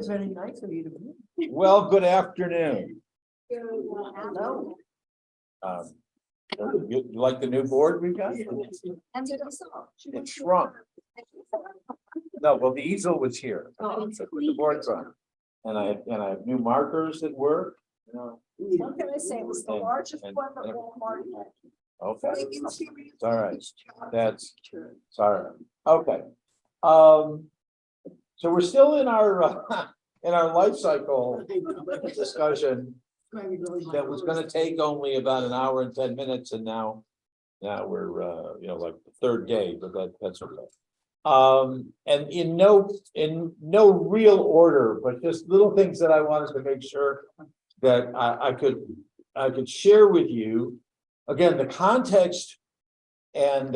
was very nice of you to be. Well, good afternoon. Hello. Um, you like the new board we got? It shrunk. No, well, the easel was here. The board's on. And I have new markers that work, you know. What can I say? It was the And- largest and- one that Walmart had. Okay, It's all right. That's, True. sorry. Okay. So we're still in our life cycle discussion that was gonna take only about an hour and 10 minutes, and now we're like the third day, but that's okay. And in no real order, but just little things that I wanted to make sure that I could share with you. Again, the context, and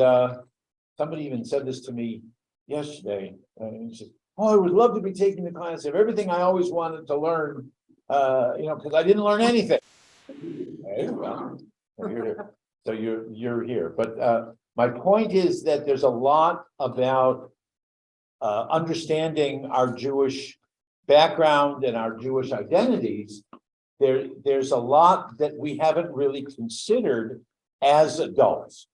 somebody even said this to me yesterday. He said, "Oh, I would love to be taking the class of everything I always wanted to learn, because I didn't learn anything." Okay, well, so you're here, but my point is that there's a lot about understanding our Jewish background and our Jewish identities. There's a lot that we haven't really considered as adults.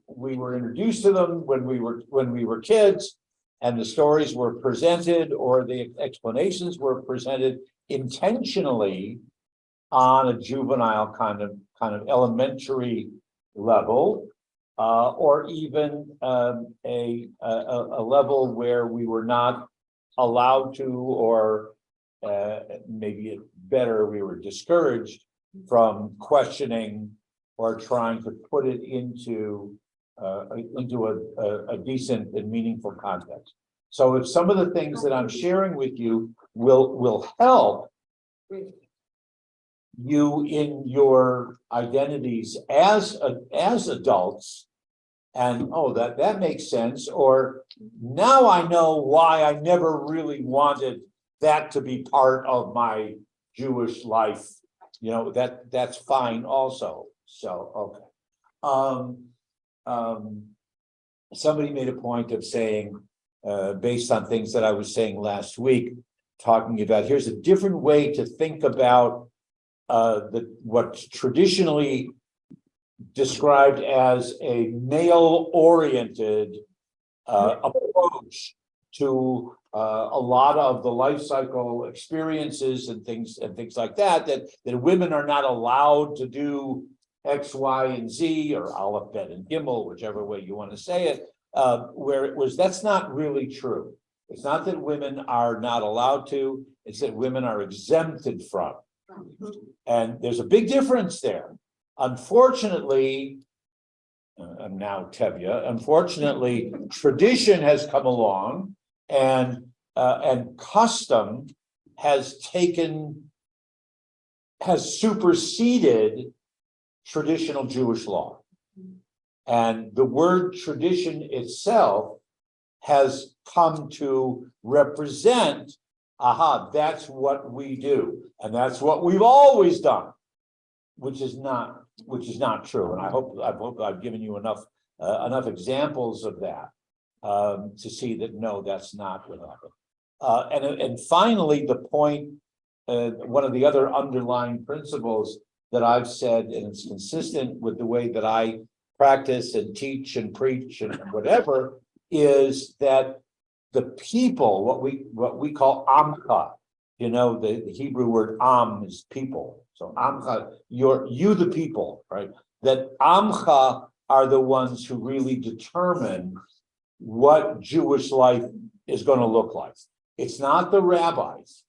We were introduced to them when we were kids, and the stories were presented, or the explanations were presented intentionally on a juvenile kind of elementary level, or even a level where we were not allowed to, or maybe better, we were discouraged from questioning or trying to put it into a decent and meaningful context. So if some of the things that I'm sharing with you will help you in your identities as adults, and that makes sense, or now I know why I never really wanted that to be part of my Jewish life, that's fine also. So okay. Somebody made a point of saying, based on things that I was saying last week, talking about here's a different way to think about what's traditionally described as a male-oriented approach to a lot of the life cycle experiences and things like that women are not allowed to do X, Y, and Z, or Aleph, Bet, and Gimel, whichever way you want to say it, where it was, that's not really true. It's not that women are not allowed to, it's that women are exempted from. And there's a big difference there. Unfortunately, I'm now Tevya, unfortunately, tradition has come along, and custom has superseded traditional Jewish law. And the word tradition itself has come to represent, that's what we do, and that's what we've always done, which is not true. And I hope I've given you enough examples of that to see that no, that's not what happened. And finally, the point, one of the other underlying principles that I've said, and it's consistent with the way that I practice and teach and preach and whatever, is that the people, what we call Amcha, the Hebrew word Am is people. So Amcha, you the people, right? That Amcha are the ones who really determine what Jewish life is going to look like. It's not the rabbis.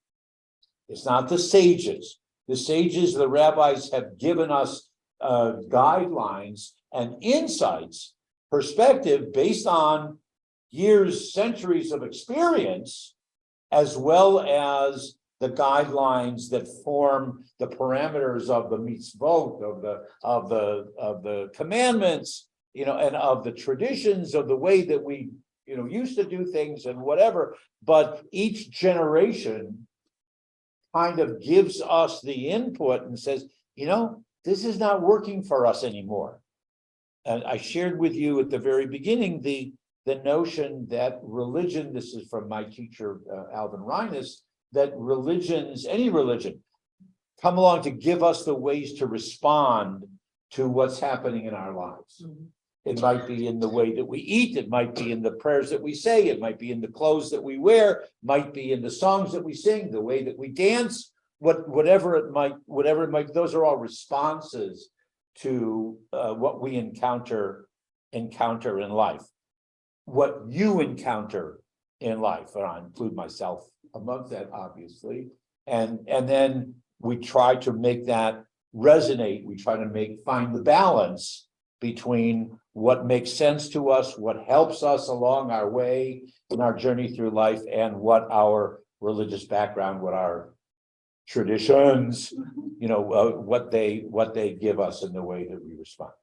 It's not the sages. The sages, the rabbis have given us guidelines and insights, perspective based on years, centuries of experience, as well as the guidelines that form the parameters of the mitzvot, of the commandments, and of the traditions of the way that we, used to do things and whatever. But each generation kind of gives us the input and says, this is not working for us anymore. And I shared with you at the very beginning the the notion that religion, this is from my teacher, Alvin Reines, that religions, any religion, come along to give us the ways to respond to what's happening in our lives. It might be in the way that we eat, it might be in the prayers that we say, it might be in the clothes that we wear, might be in the songs that we sing, the way that we dance, whatever it might, those are all responses to what we encounter in life. What you encounter in life, and I include myself among that, obviously, and then we try to make that resonate. We try to find the balance between what makes sense to us, what helps us along our way in our journey through life, and what our religious background, what our traditions, what they give us in the way that we respond.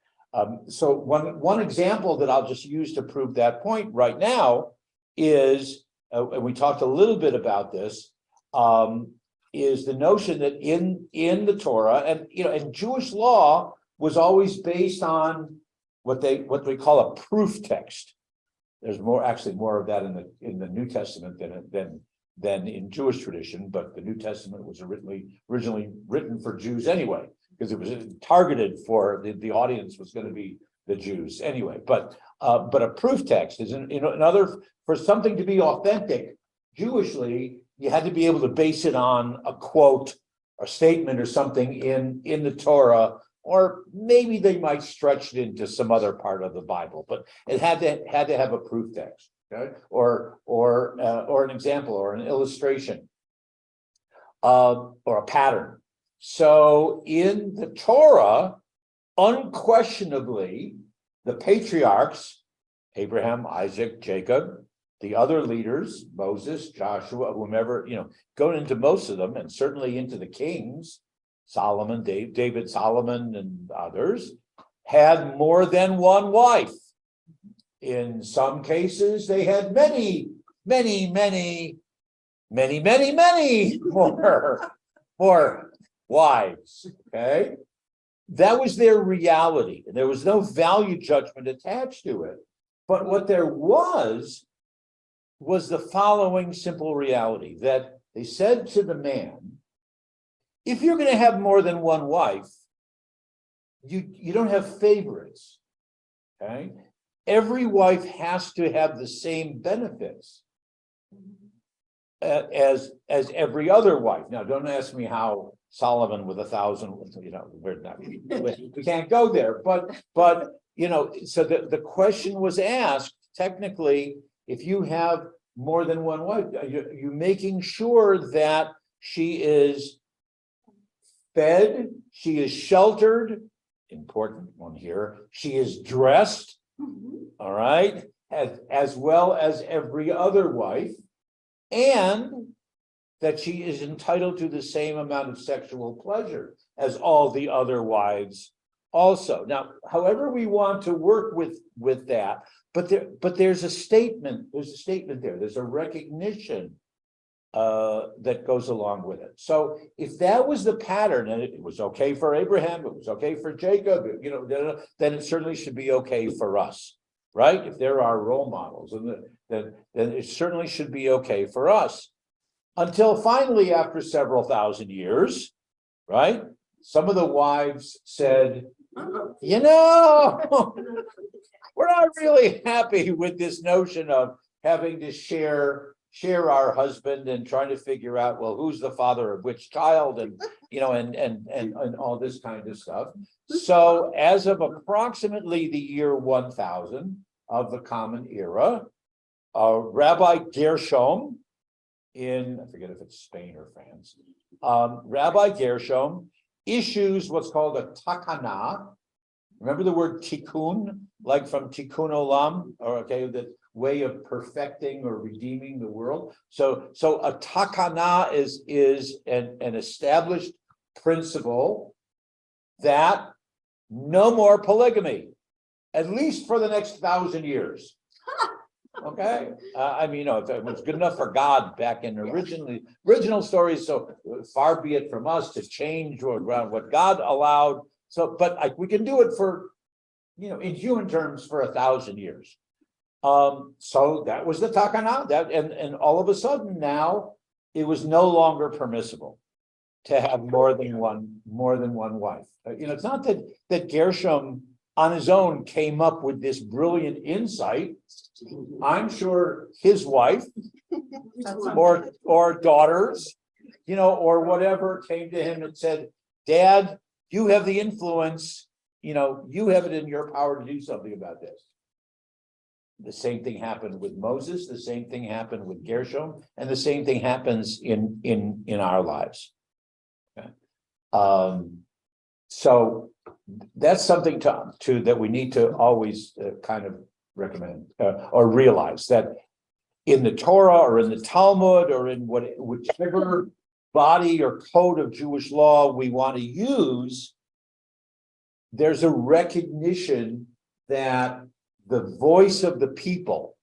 So one example that I'll just use to prove that point right now is, and we talked a little bit about this, is the notion that in the Torah, and Jewish law was always based on what we call a proof text. There's more of that in the New Testament than in Jewish tradition, but the New Testament was originally written for Jews anyway, because it was targeted for the audience was going to be the Jews anyway. But a proof text is another, for something to be authentic Jewishly, you had to be able to base it on a quote, a statement, or something in the Torah, or maybe they might stretch it into some other part of the Bible, but it had to have a proof text, okay? Or an example, or an illustration, or a pattern. So in the Torah, unquestionably, the patriarchs, Abraham, Isaac, Jacob, the other leaders, Moses, Joshua, whomever, going into most of them, and certainly into the kings, Solomon, David, Solomon, and others, had more than one wife. In some cases, they had many more wives. Okay, that was their reality, and there was no value judgment attached to it. But what there was the following simple reality, that they said to the man, if you're going to have more than one wife, you don't have favorites. Okay, every wife has to have the same benefits as every other wife. Now, don't ask me how Solomon with 1,000, we can't go there. But so the question was asked, technically, if you have more than one wife, you making sure that she is fed, she is sheltered, important one here, she is dressed, all right, as well as every other wife, and that she is entitled to the same amount of sexual pleasure as all the other wives also. Now, however we want to work with that, but there's a statement there. There's a recognition that goes along with it. So if that was the pattern, and it was okay for Abraham, it was okay for Jacob, then it certainly should be okay for us, right? If there are role models, then it certainly should be okay for us. Until finally, after several thousand years, right? Some of the wives said, we're not really happy with this notion of having to share our husband and trying to figure out, well, who's the father of which child, and and all this kind of stuff. So as of approximately the year 1000 of the Common Era, Rabbi Gershom I forget if it's Spain or France, Rabbi Gershom issues what's called a takana. Remember the word tikkun, like from tikkun olam, or that way of perfecting or redeeming the world. So a takana is an established principle that no more polygamy, at least for the next 1,000 years. Okay, it was good enough for God back in original stories. So far be it from us to change around what God allowed. So, but we can do it for, in human terms, for 1,000 years. So that was the takana, that, and all of a sudden now, it was no longer permissible to have more than one wife. It's not that Gershom on his own came up with this brilliant insight. I'm sure his wife or daughters, or whatever came to him and said, Dad, you have the influence, you have it in your power to do something about this. The same thing happened with Moses, the same thing happened with Gershom, and the same thing happens in our lives. Okay. So that's something to that we need to always kind of recommend or realize that in the Torah or in the Talmud or in whichever body or code of Jewish law we want to use, there's a recognition that the voice of the people,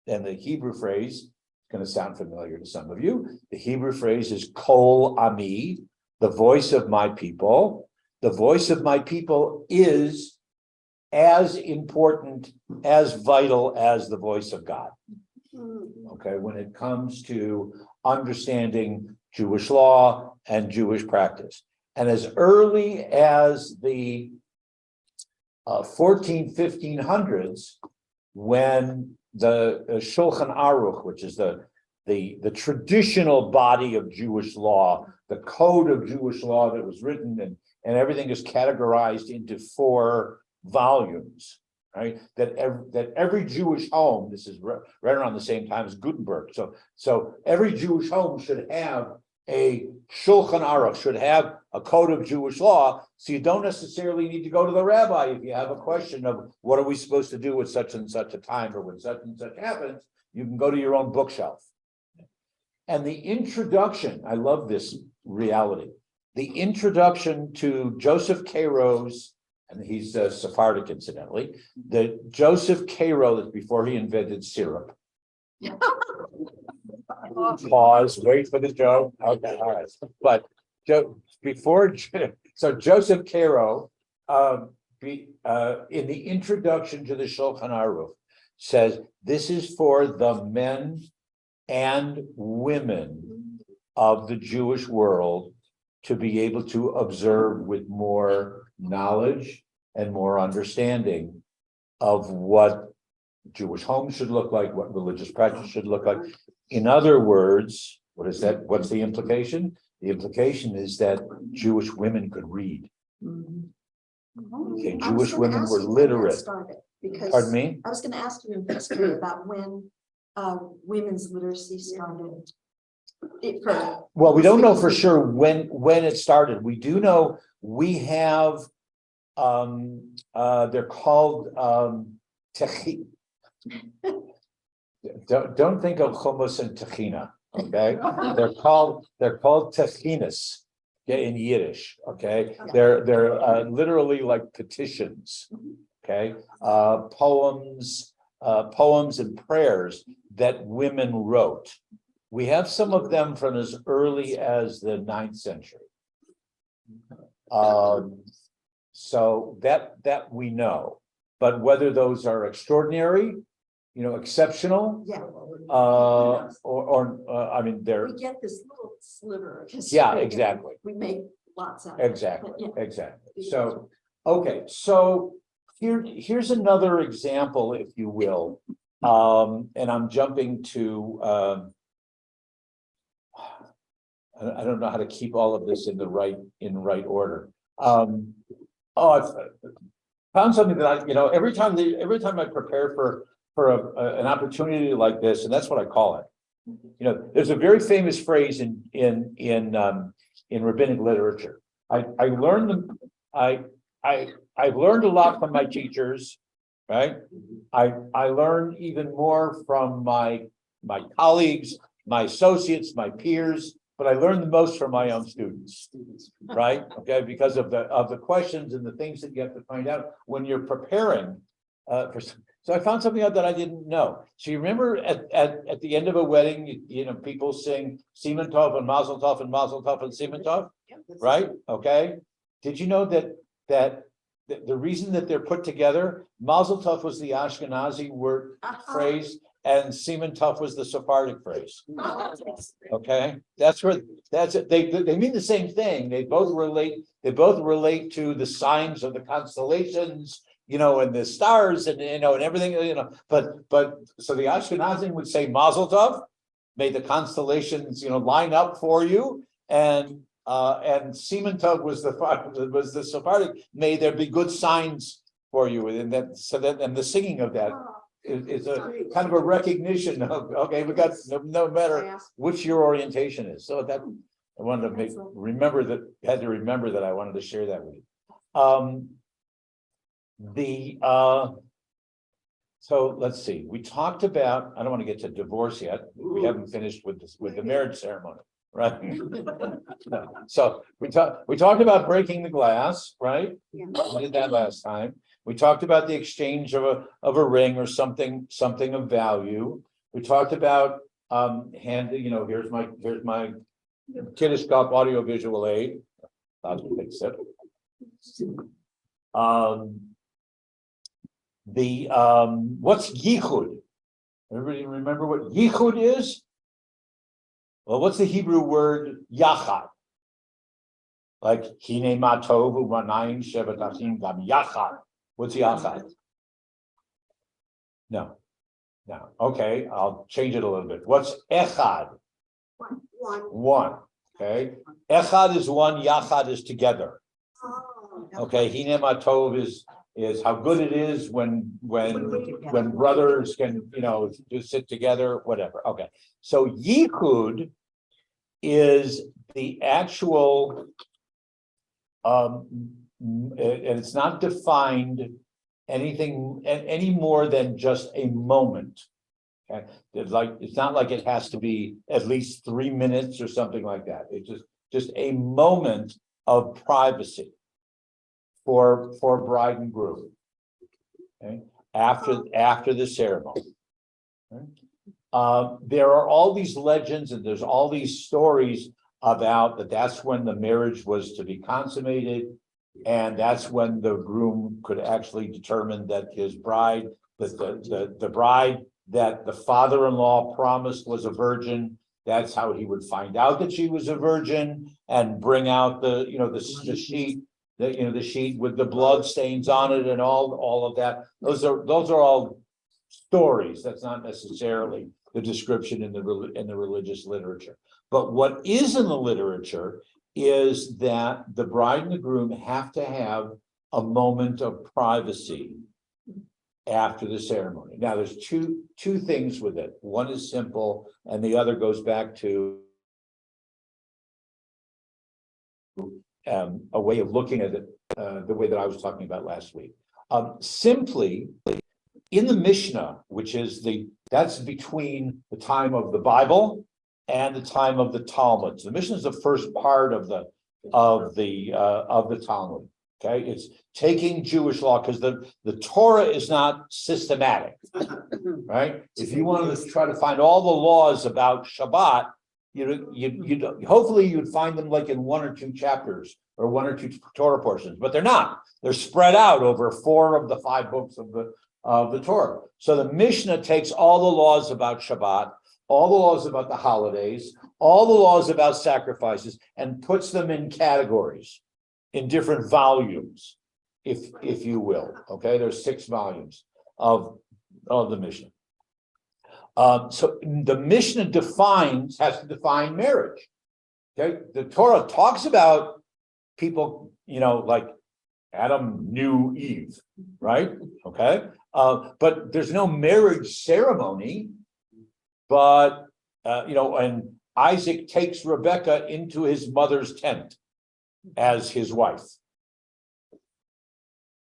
and the Hebrew phrase is going to sound familiar to some of you. The Hebrew phrase is Kol Ami, the voice of my people. The voice of my people is as important, as vital as the voice of God. Okay, when it comes to understanding Jewish law and Jewish practice. And as early as the 1500s, when the Shulchan Aruch, which is the traditional body of Jewish law, the code of Jewish law that was written, and everything is categorized into 4 volumes, right? That every Jewish home, this is right around the same time as Gutenberg. So every Jewish home should have a Shulchan Aruch, should have a code of Jewish law. So you don't necessarily need to go to the rabbi if you have a question of what are we supposed to do with such and such a time or when such and such happens. You can go to your own bookshelf. And the introduction, I love this reality. The introduction to Joseph Cairo's, and he's Sephardic incidentally, the Joseph Cairo is before he invented syrup. Pause, wait for the joke. Okay, all right. But Joseph Cairo, in the introduction to the Shulchan Aruch, says this is for the men and women of the Jewish world to be able to observe with more knowledge and more understanding of what Jewish homes should look like, what religious practice should look like. In other words, what is that? What's the implication? The implication is that Jewish women could read. Okay, Jewish women were literate. Pardon me? I was going to ask you in history about when women's literacy started. Well, we don't know for sure when it started. We do know we have they're called don't think of hummus and tahina, okay? They're called tachinas in Yiddish, okay? They're literally like petitions, okay? Poems and prayers that women wrote. We have some of them from as early as the 9th century. So that we know, but whether those are extraordinary, exceptional, Yeah. I mean, they're, We get this little sliver of history. yeah, exactly. We make lots of it. Exactly, Yeah. exactly. So, okay, so here's another example, if you will. And I'm jumping to, I don't know how to keep all of this in the right order. I found something that I, every time I prepare for an opportunity like this, and that's what I call it. There's a very famous phrase in rabbinic literature. I've learned a lot from my teachers, right? I learned even more from my colleagues, my associates, my peers, but I learned the most from my own students, right? Okay, because of the questions and the things that you have to find out when you're preparing for. So I found something out that I didn't know. So you remember at the end of a wedding, people sing Siman Tov and Mazel Tov and Mazel Tov and Siman Tov, right? Okay. Did you know that the reason that they're put together, Mazel Tov was the Ashkenazi word phrase, and Semen Tov was the Sephardic phrase. Okay, that's it. They mean the same thing. They both relate to the signs of the constellations, and the stars, and and everything, but so the Ashkenazim would say Mazel Tov, may the constellations line up for you, and Semen Tov was the Sephardic, may there be good signs for you, and and the singing of that is a kind of a recognition of, okay, we got no matter which your orientation is. So that I wanted to had to remember that I wanted to share that with you. So let's see. We talked about, I don't want to get to divorce yet. We haven't finished with the marriage ceremony, right? So we talked about breaking the glass, right? Yeah. We did that last time. We talked about the exchange of a ring or something of value. We talked about here's my Kidduscope audiovisual aid. That's what they said. What's yichud? Everybody remember what yichud is? Well, what's the Hebrew word yachad? Like hine ma tovu manayim shevet achim gam yachad. What's yachad? No. Okay, I'll change it a little bit. What's echad? One. Okay. Echad is one, yachad is together. Okay, hine ma tov is how good it is when brothers can just sit together, whatever. Okay, so yichud is the actual and it's not defined anything any more than just a moment. Okay, it's not like it has to be at least 3 minutes or something like that. It's just a moment of privacy for bride and groom. Okay, after the ceremony. Okay. There are all these legends and there's all these stories about that's when the marriage was to be consummated, and that's when the groom could actually determine that his bride, the bride that the father-in-law promised was a virgin. That's how he would find out that she was a virgin and bring out the sheet, the sheet with the blood stains on it and all of that. Those are all stories. That's not necessarily the description in the religious literature. But what is in the literature is that the bride and the groom have to have a moment of privacy after the ceremony. Now, there's two things with it. One is simple, and the other goes back to a way of looking at it, the way that I was talking about last week. Simply, in the Mishnah, which is that's between the time of the Bible and the time of the Talmud. So the Mishnah is the first part of the Talmud. Okay, it's taking Jewish law because the Torah is not systematic, right? If you wanted to try to find all the laws about Shabbat, you hopefully you'd find them like in 1 or 2 chapters or 1 or 2 Torah portions, but they're not. They're spread out over 4 of the 5 books of the Torah. So the Mishnah takes all the laws about Shabbat, all the laws about the holidays, all the laws about sacrifices, and puts them in categories, in different volumes, if you will. Okay, there's 6 volumes of the Mishnah. So the Mishnah has to define marriage. Okay, the Torah talks about people, like Adam knew Eve, right? Okay, but there's no marriage ceremony. But and Isaac takes Rebekah into his mother's tent as his wife.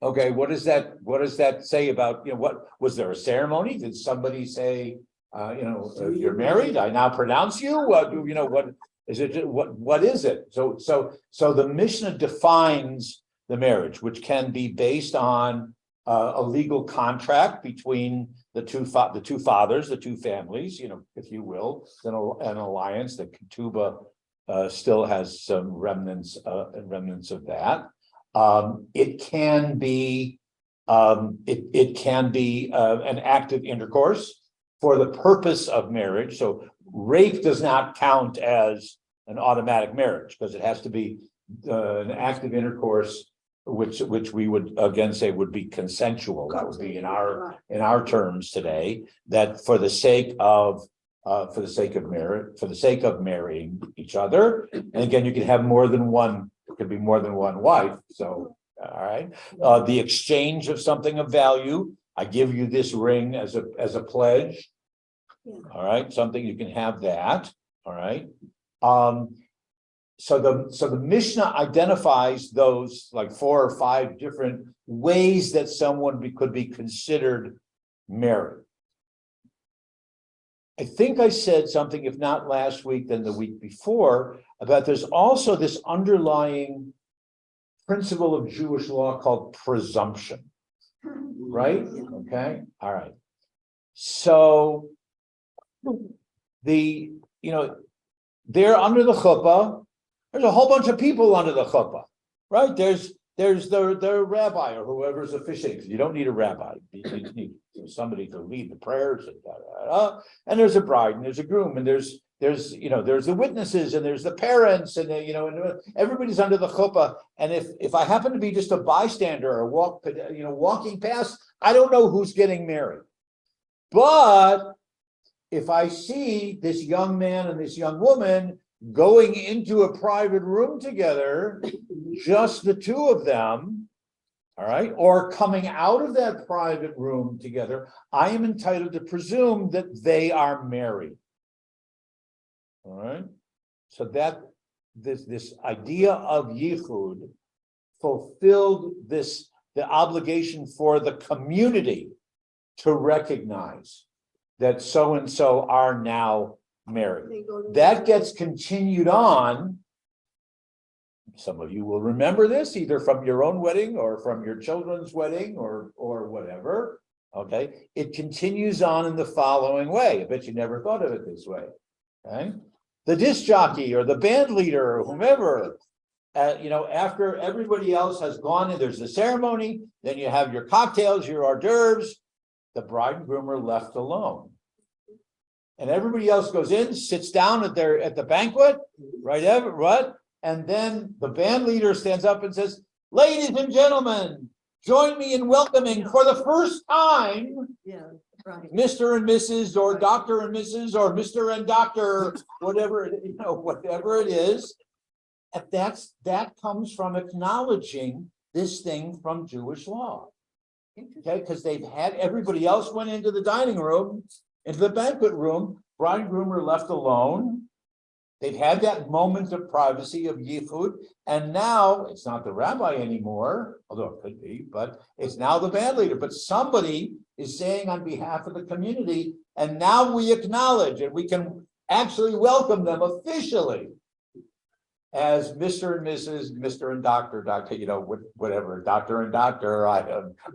Okay, what does that say about what was there a ceremony? Did somebody say you're married? I now pronounce you. What is it? What is it? So the Mishnah defines the marriage, which can be based on a legal contract between the two fathers, the two families, if you will, an alliance. The ketubah still has some remnants of that. It can be, it can be an active intercourse for the purpose of marriage. So rape does not count as an automatic marriage because it has to be an active intercourse, which we would again say would be consensual. That would be in our terms today. That for the sake of marriage, for the sake of marrying each other, and again, you can have more than one. It could be more than one wife. So, all right, the exchange of something of value. I give you this ring as a pledge. Yeah. All right, something you can have that. All right. So the Mishnah identifies those like 4 or 5 different ways that someone could be considered married. I think I said something, if not last week, then the week before, about there's also this underlying principle of Jewish law called presumption, right? Okay, all right. So they're under the chuppah. There's a whole bunch of people under the chuppah, right? There's the rabbi or whoever's officiating. You don't need a rabbi. You need somebody to lead the prayers and there's a bride and there's a groom and there's the witnesses and there's the parents and and everybody's under the chuppah. And if I happen to be just a bystander or walking past, I don't know who's getting married. But if I see this young man and this young woman going into a private room together, just the two of them, all right, or coming out of that private room together, I am entitled to presume that they are married. All right, so that this idea of yichud fulfilled the obligation for the community to recognize that so and so are now married. That gets continued on. Some of you will remember this either from your own wedding or from your children's wedding or whatever. Okay, it continues on in the following way. I bet you never thought of it this way. Okay, the disc jockey or the band leader or whomever, after everybody else has gone and there's the ceremony, then you have your cocktails, your hors d'oeuvres. The bride and groom are left alone. And everybody else goes in, sits down at the banquet, right? And then the band leader stands up and says, "Ladies and gentlemen, join me in welcoming for the first time, Mr. and Mrs. or Dr. and Mrs. or Mr. and Dr. whatever it is." And that comes from acknowledging this thing from Jewish law. Okay, because they've had everybody else went into the dining room, into the banquet room, bride and groom are left alone. They've had that moment of privacy of yichud, and now it's not the rabbi anymore, although it could be, but it's now the band leader. But somebody is saying on behalf of the community, and now we acknowledge and we can actually welcome them officially as Mr. and Mrs., Mr. and Dr., whatever, Doctor and Doctor,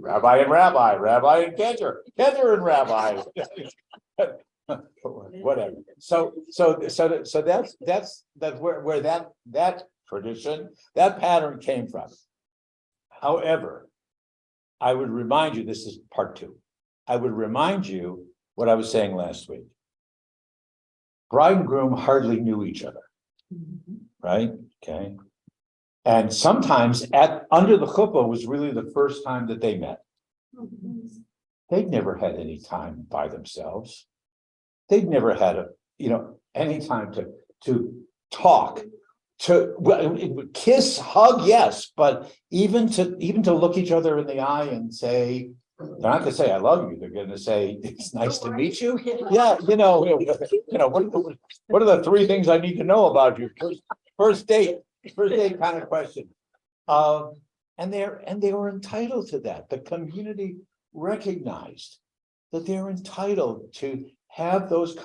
Rabbi and Rabbi, Rabbi and Cantor, Cantor and Rabbi, whatever. So that's where that tradition, that pattern came from. However, I would remind you, this is part 2. I would remind you what I was saying last week. Bride and groom hardly knew each other. Right? Okay. And sometimes under the chuppah was really the first time that they met. They'd never had any time by themselves. They'd never had any time to talk, to kiss, hug, yes, but even to look each other in the eye and say, they're not going to say "I love you." They're going to say, "It's nice to meet you." Yeah, what are the 3 things I need to know about you? First date kind of question. And they were entitled to that. The community recognized that they're entitled to have those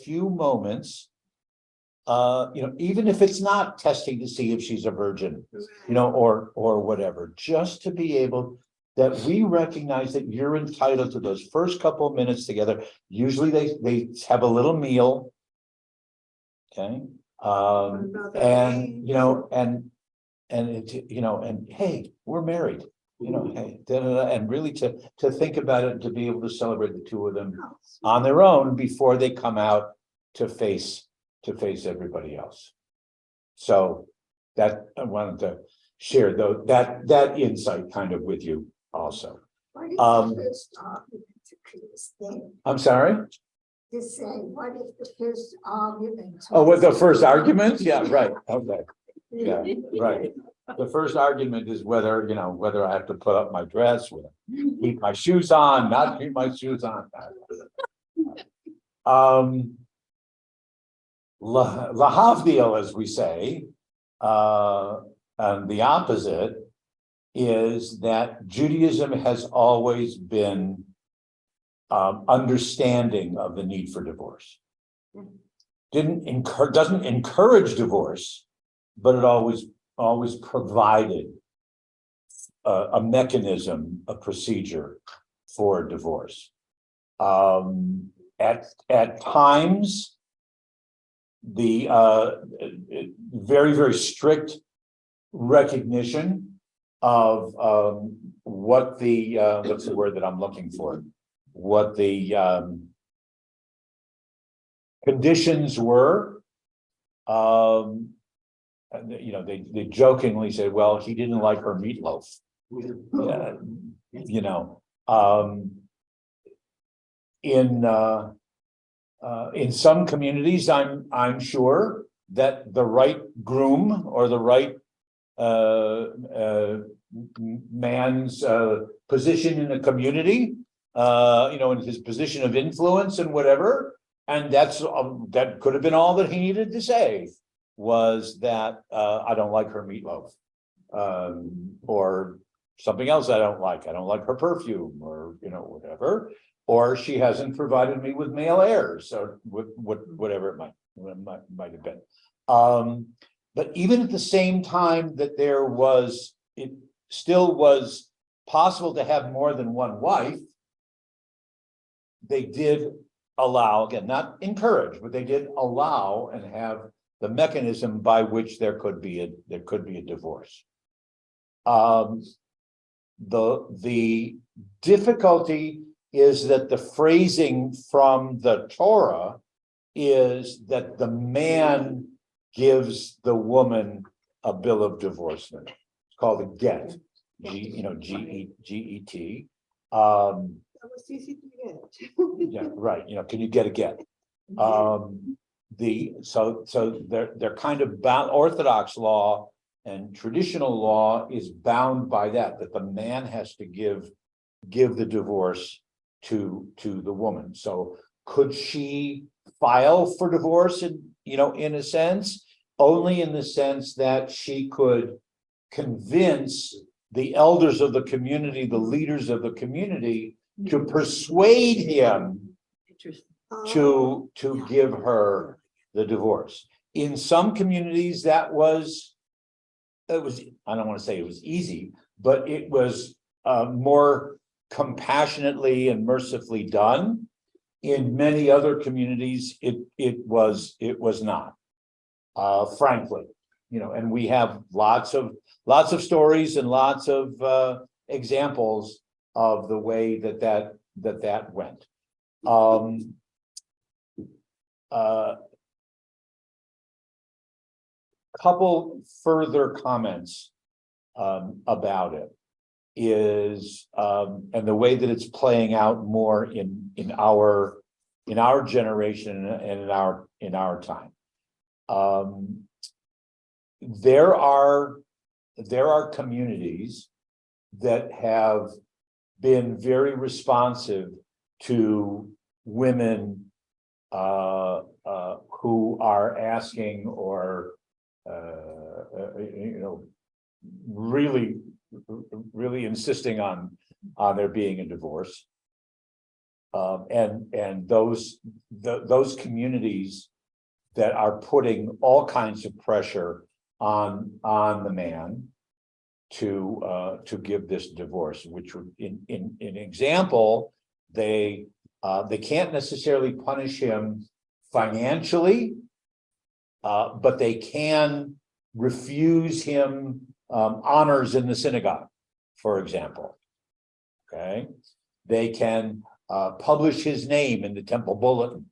few moments. Even if it's not testing to see if she's a virgin, or whatever, just to be able. That we recognize that you're entitled to those first couple of minutes together. Usually they have a little meal. Okay. And and it, you know, and hey, we're married, you know, hey, and really to think about it, and to be able to celebrate the two of them on their own before they come out to face everybody else. So that I wanted to share though that insight kind of with you also. What is Um, the first argument to this thing? I'm sorry. To say, what is the first argument? Oh, what the first argument? Yeah, right. Okay. Yeah, right. The first argument is whether, you know, whether I have to put up my dress, whether keep my shoes on, not keep my shoes on. Lahavdil, as we say, and the opposite is that Judaism has always been understanding of the need for divorce. Doesn't encourage divorce, but it always provided a mechanism, a procedure for divorce. At times, the very, very strict recognition of what the what's the word that I'm looking for? What the conditions were. You know, they jokingly say, well, he didn't like her meatloaf. You know, in some communities, I'm sure that the right groom or the right man's position in the community, you know, in his position of influence and whatever, and that could have been all that he needed to say, was that I don't like her meatloaf, or something else I don't like her perfume, or, you know, whatever, or she hasn't provided me with male heirs, or whatever it might have been. But even at the same time that it still was possible to have more than one wife, they did allow, again, not encourage, but they did allow and have the mechanism by which there could be a divorce. The difficulty is that the phrasing from the Torah is that the man gives the woman a bill of divorcement. It's called a get, G-E-T. That was easy to get. Yeah, right. You know, can you get a get? So they're kind of bound. Orthodox law and traditional law is bound by that the man has to give the divorce to the woman. So could she file for divorce in a sense, only in the sense that she could convince the elders of the community, the leaders of the community, to persuade him to give her the divorce. In some communities, it was, I don't want to say it was easy, but it was more compassionately and mercifully done. In many other communities, it was not, frankly, you know, and we have lots of stories and lots of examples of the way that went. Couple further comments about it is and the way that it's playing out more in our generation and in our time. There are communities that have been very responsive to women who are asking or really insisting on there being a divorce, and those communities that are putting all kinds of pressure on the man to give this divorce, which would in example, they can't necessarily punish him financially, but they can refuse him honors in the synagogue, for example. Okay, they can publish his name in the temple bulletin.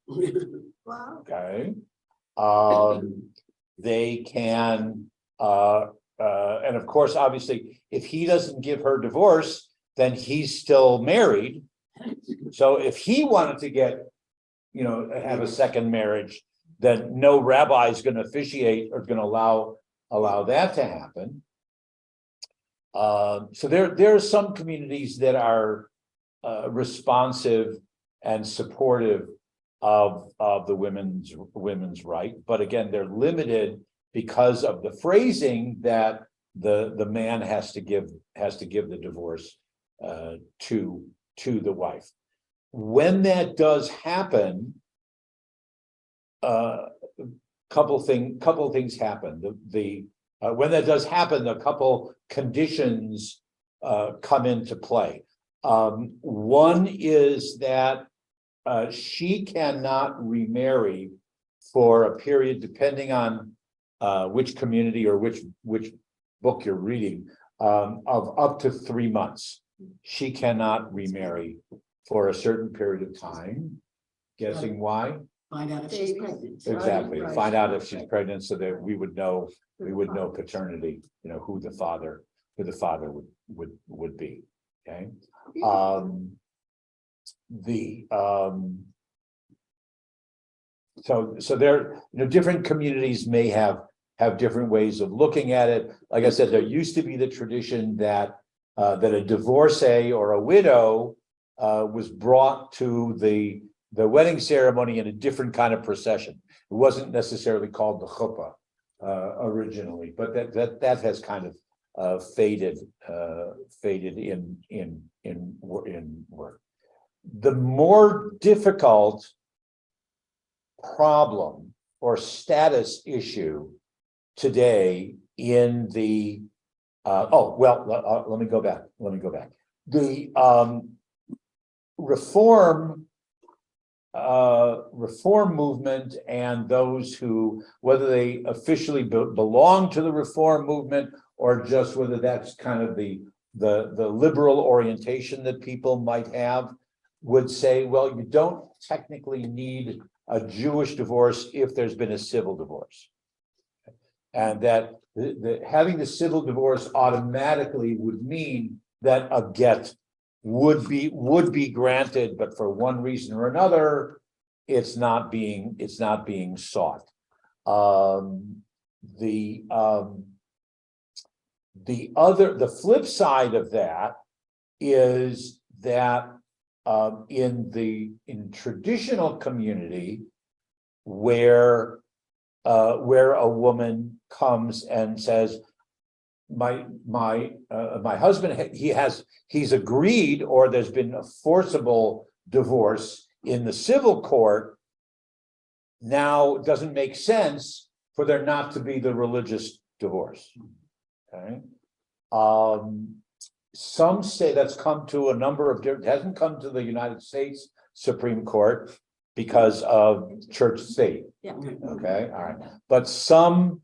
Wow. Okay. They can, and of course, obviously, if he doesn't give her divorce, then he's still married. So if he wanted to get, have a second marriage, then no rabbi is going to officiate or going to allow that to happen. So there are some communities that are responsive and supportive of the women's right, but again, they're limited because of the phrasing that the man has to give the divorce to the wife. When that does happen, couple things happen. When that does happen, a couple conditions come into play. One is that she cannot remarry for a period, depending on which community or which book you're reading, of up to 3 months. She cannot remarry for a certain period of time. Guessing why? Find out if she's pregnant. Exactly. Right. Find out if she's pregnant so that we would know paternity, who the father would be. Okay. So there, different communities may have different ways of looking at it. Like I said, there used to be the tradition that a divorcee or a widow was brought to the wedding ceremony in a different kind of procession. It wasn't necessarily called the chuppah originally, but that has kind of faded in work. The more difficult problem or status issue today in the let me go back. The reform movement and those who, whether they officially belong to the reform movement or just whether that's kind of the liberal orientation that people might have, would say, well, you don't technically need a Jewish divorce if there's been a civil divorce, and that having the civil divorce automatically would mean that a get would be granted, but for one reason or another, it's not being sought. The flip side of that is that in traditional community where a woman comes and says, my husband, he's agreed, or there's been a forcible divorce in the civil court. Now it doesn't make sense for there not to be the religious divorce. Okay. Some say that's come to a number of different, hasn't come to the United States Supreme Court because of church state. Yeah. Okay, all right. But some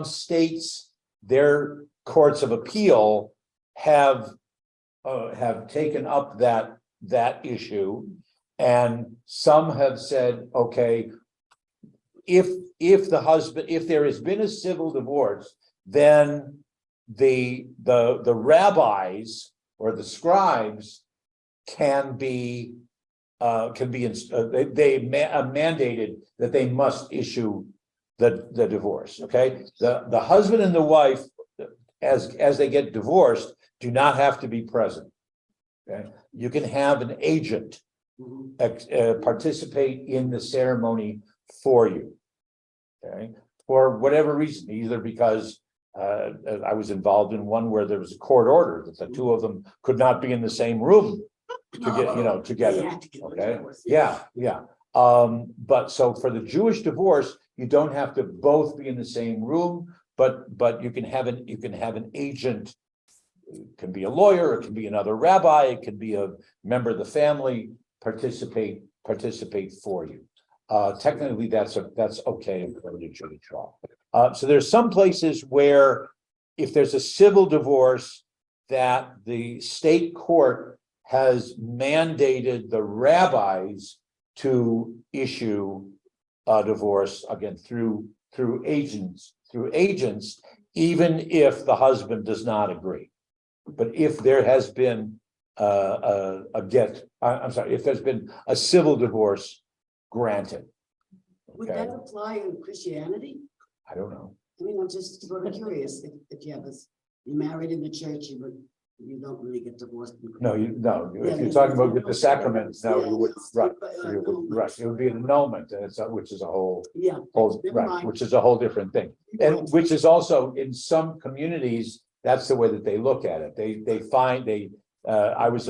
states, their courts of appeal have taken up that issue, and some have said, okay, if there has been a civil divorce, then the rabbis or the scribes can be mandated that they must issue the divorce. Okay, the husband and the wife, as they get divorced, do not have to be present. Okay, you can have an agent participate in the ceremony for you. Okay, for whatever reason, either because I was involved in one where there was a court order that the two of them could not be in the same room to get, together. Okay. Yeah. But so for the Jewish divorce, you don't have to both be in the same room, but you can have an agent. It can be a lawyer, it can be another rabbi, it can be a member of the family participate for you. Technically, that's okay according to Jewish law. So there's some places where if there's a civil divorce, that the state court has mandated the rabbis to issue a divorce, again, through agents, even if the husband does not agree. But if there has been if there's been a civil divorce granted. Would Okay. that apply in Christianity? I don't know. I mean, I'm just sort of curious, if you have you're married in the church, you don't really get divorced. No, Yeah, if you're yeah, talking yeah. about with the sacraments, no, you would, Yeah, right, but, you would, right, it would be an annulment, and which is a whole, Yeah. Never right, mind. which is a whole different thing. And which is also, in some communities, that's the way that they look at it. They find I was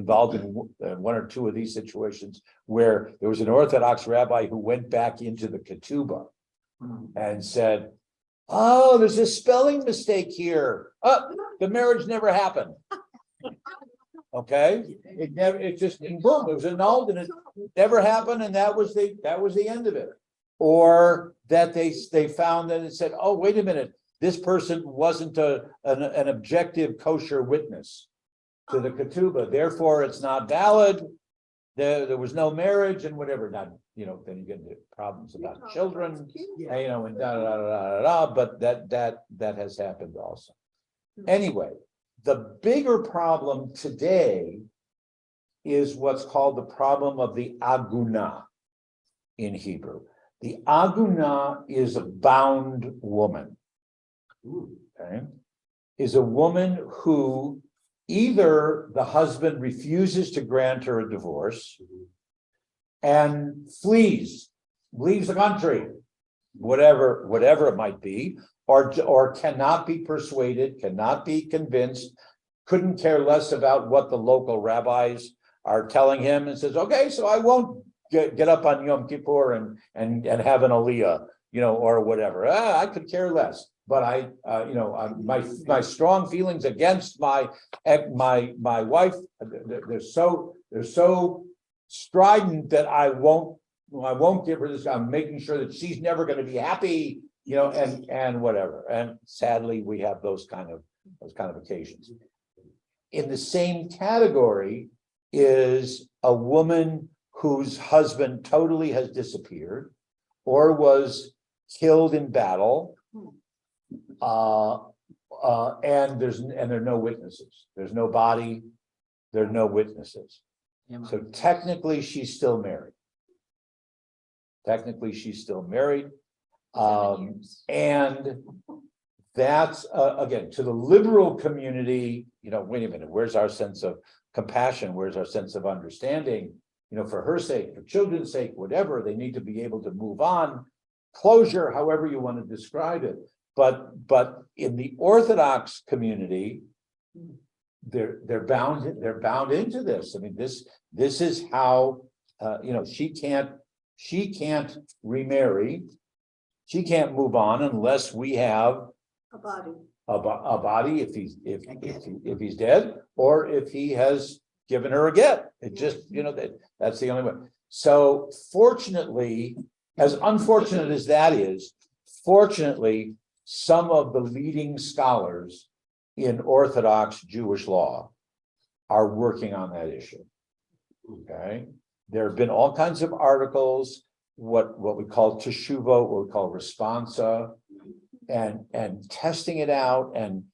involved in one or two of these situations where there was an Orthodox rabbi who went back into the ketubah and said, "Oh, there's a spelling mistake here. The marriage never happened." Okay, it just, and boom, it was annulled and it never happened, and that was the end of it. Or that they found that it said, "Oh, wait a minute, this person wasn't an objective kosher witness to the ketubah, therefore it's not valid. There was no marriage," and whatever. Now, then you get into problems about children, Yeah. and but that has happened also. Anyway, the bigger problem today is what's called the problem of the aguna in Hebrew. The aguna is a bound woman. Okay, is a woman who either the husband refuses to grant her a divorce and leaves the country, whatever it might be, or cannot be persuaded, cannot be convinced, couldn't care less about what the local rabbis are telling him, and says, "Okay, so I won't get up on Yom Kippur and have an aliyah, or whatever. I could care less. But my strong feelings against my wife, they're so strident that I won't give her this. I'm making sure that she's never going to be happy, and whatever." And sadly, we have those kind of occasions. In the same category is a woman whose husband totally has disappeared or was killed in battle. And there are no witnesses. There's no body. There are no witnesses. So technically, she's still married. And that's again, to the liberal community, wait a minute, where's our sense of compassion? Where's our sense of understanding? For her sake, for children's sake, whatever, they need to be able to move on. Closure, however you want to describe it. But in the Orthodox community, they're bound into this. I mean, this is how she can't remarry. She can't move on unless we have A body. a body, if he's dead, or if he has given her a get. It just, that's the only way. So fortunately, as unfortunate as that is, fortunately, some of the leading scholars in Orthodox Jewish law are working on that issue. Okay, there have been all kinds of articles, what we call teshuvah, what we call responsa, and testing it out, and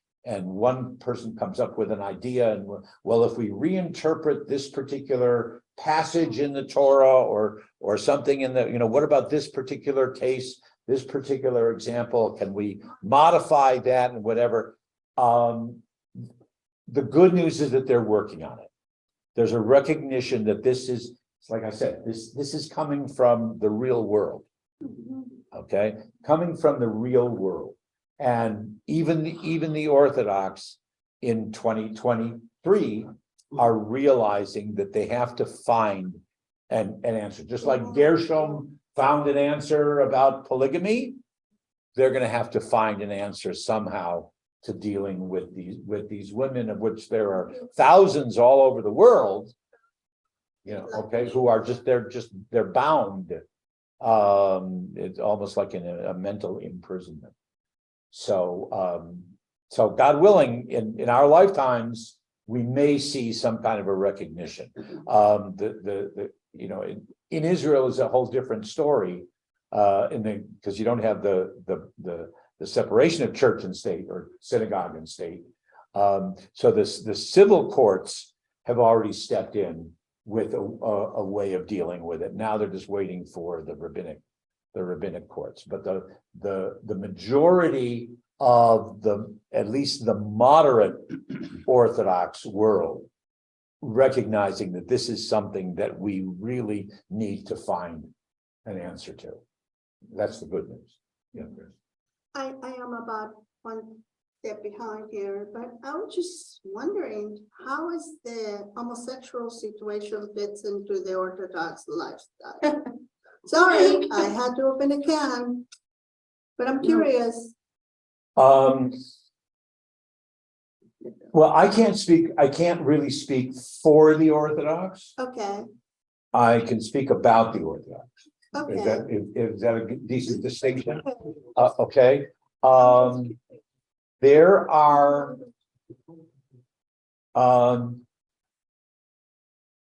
one person comes up with an idea, and well, if we reinterpret this particular passage in the Torah or something in the, what about this particular case, this particular example, can we modify that and whatever? The good news is that they're working on it. There's a recognition that this is, like I said, this is coming from the real world. Okay, coming from the real world. And even the Orthodox in 2023 are realizing that they have to find an answer. Just like Gershom found an answer about polygamy, they're going to have to find an answer somehow to dealing with these women, of which there are thousands all over the world, okay, who are they're bound. It's almost like in a mental imprisonment. So So God willing, in our lifetimes, we may see some kind of a recognition. In Israel is a whole different story. Because you don't have the separation of church and state or synagogue and state. So the civil courts have already stepped in with a way of dealing with it. Now they're just waiting for the rabbinic courts. But the majority of at least the moderate Orthodox world, recognizing that this is something that we really need to find an answer to. That's the good news. Yeah, Chris. I am about one step behind here, but I was just wondering, how is the homosexual situation fits into the Orthodox lifestyle? Sorry, I had to open a can, but I'm curious. Well, I can't really speak for the Orthodox. Okay, I can speak about the Orthodox. okay. Is that a decent distinction? Okay. Okay. There are,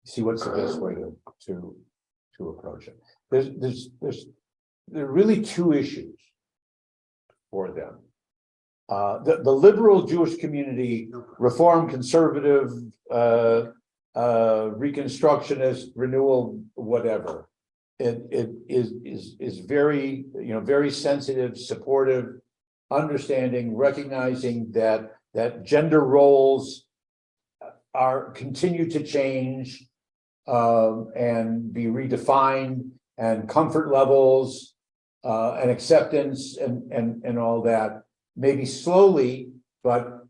see, what's the best way to approach it? There are really two issues for them. The liberal Jewish community, Reform, conservative, Reconstructionist, renewal, whatever. It is very, very sensitive, supportive, understanding, recognizing that gender roles continue to change and be redefined, and comfort levels and acceptance and all that, maybe slowly, but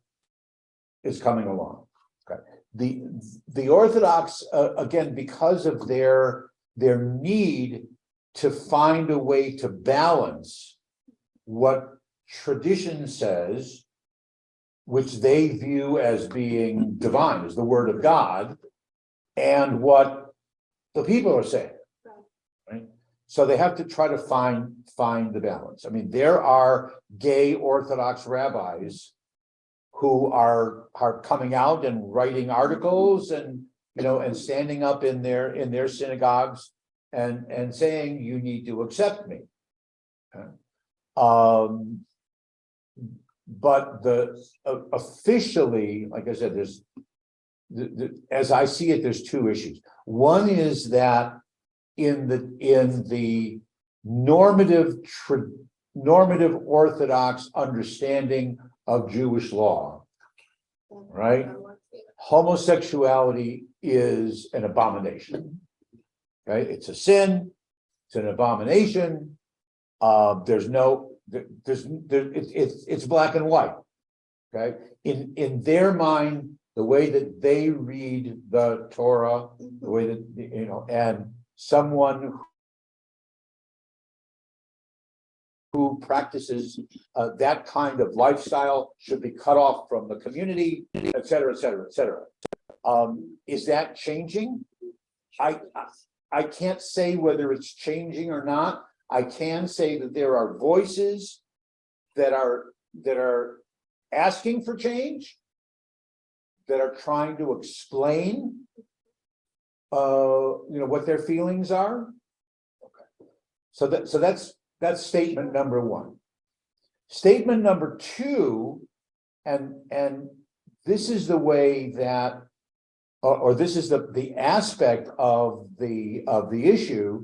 is coming along. Okay. The Orthodox, again, because of their need to find a way to balance what tradition says, which they view as being divine, as the word of God, and what the people are saying. Right? So they have to try to find the balance. I mean, there are gay Orthodox rabbis who are coming out and writing articles and and standing up in their synagogues and saying, you need to accept me. Okay. But officially, like I said, there's as I see it, there's two issues. One is that in the normative Orthodox understanding of Jewish law, right? Homosexuality is an abomination, right? It's a sin. It's an abomination. It's black and white, okay? In their mind, the way that they read the Torah, the way that, and someone who practices that kind of lifestyle should be cut off from the community, et cetera, et cetera, et cetera. Is that changing? I can't say whether it's changing or not. I can say that there are voices that are asking for change, that are trying to explain what their feelings are. Okay. So that's statement number one. Statement number two, and this is the way that, or this is the aspect of the issue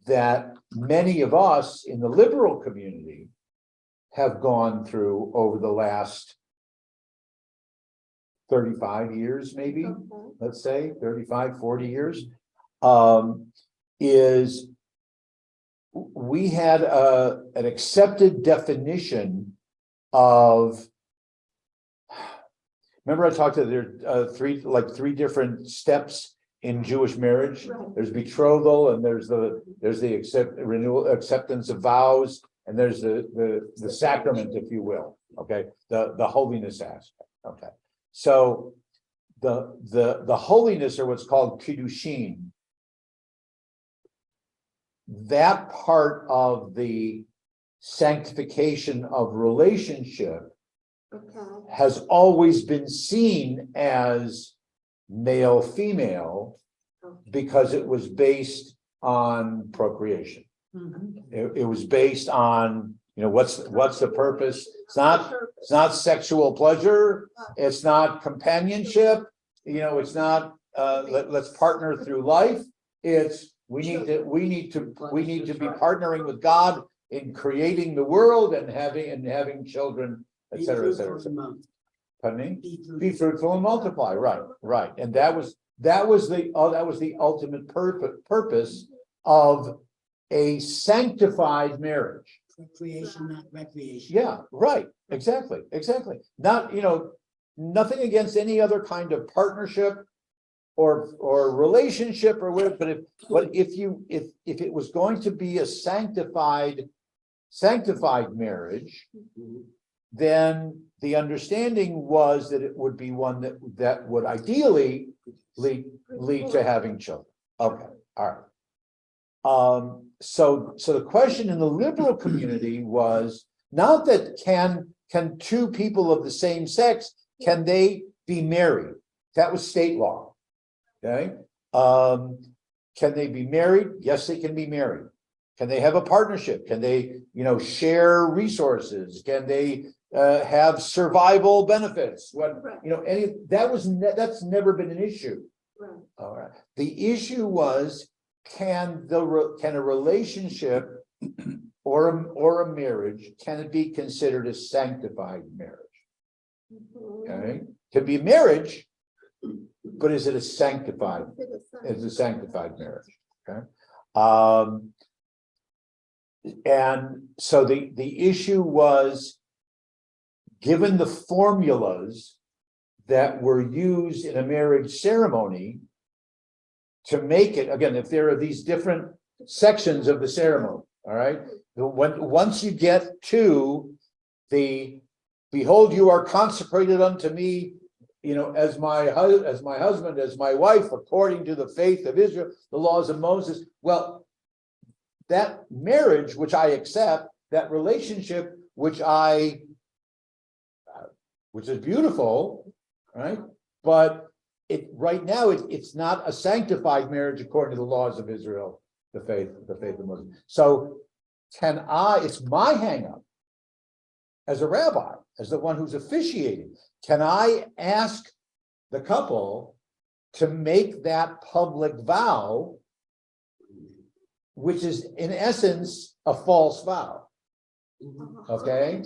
that many of us in the liberal community have gone through over the last 35 years, maybe, let's say 35, 40 years, is we had an accepted definition of, remember I talked to there three different steps in Jewish marriage. Right. There's betrothal, and there's the acceptance of vows, and there's the sacrament, if you will. Okay, the holiness aspect. Okay, so the holiness, or what's called kiddushin, that part of the sanctification of relationship Okay, has always been seen as male, female, because it was based on procreation. It was based on, what's the purpose? It's not sexual pleasure, it's not companionship, it's not, let's partner through life. It's, we need to be partnering with God in creating the world and having children, et Be cetera, et fruitful cetera. and multiply. Pardon me? Be Be fruitful. fruitful and multiply, right, and that was the ultimate purpose of a sanctified marriage. Procreation, not recreation. Yeah, right, exactly. Not, nothing against any other kind of partnership or relationship or whatever, but if it was going to be a sanctified marriage, Mhm. then the understanding was that it would be one that would ideally lead to having children. Okay, all right. So the question in the liberal community was not that can two people of the same sex, can they be married? That was state law. Okay. Can they be married? Yes, they can be married. Can they have a partnership? Can they, share resources? Can they have survival benefits? What, that's never been an issue. right. All right. The issue was, can a relationship or a marriage, can it be considered a sanctified marriage? Mhm. Okay, can be marriage, but is it a sanctified? It's It's a sanctified marriage. Okay. And so the issue was, given the formulas that were used in a marriage ceremony to make it, again, if there are these different sections of the ceremony, all right, once you get to the behold, you are consecrated unto me, as my husband, as my wife, according to the faith of Israel, the laws of Moses. Well, that marriage, which I accept, that relationship, which is beautiful, right? But right now, it's not a sanctified marriage according to the laws of Israel, the faith of Moses. So it's my hang up as a rabbi, as the one who's officiating, can I ask the couple to make that public vow, which is in essence a false vow? Mhm. Okay,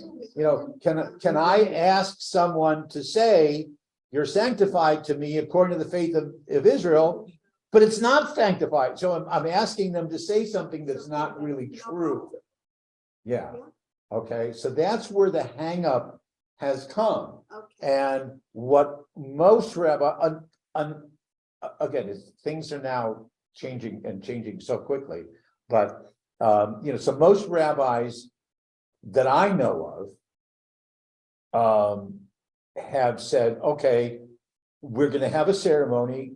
can I ask someone to say, you're sanctified to me according to the faith of Israel, but it's not sanctified? So I'm asking them to say something that's not really true. Yeah. Okay, so that's where the hang up has come. Okay, And what most again, things are now changing so quickly, but so most rabbis that I know of have said, okay, we're going to have a ceremony.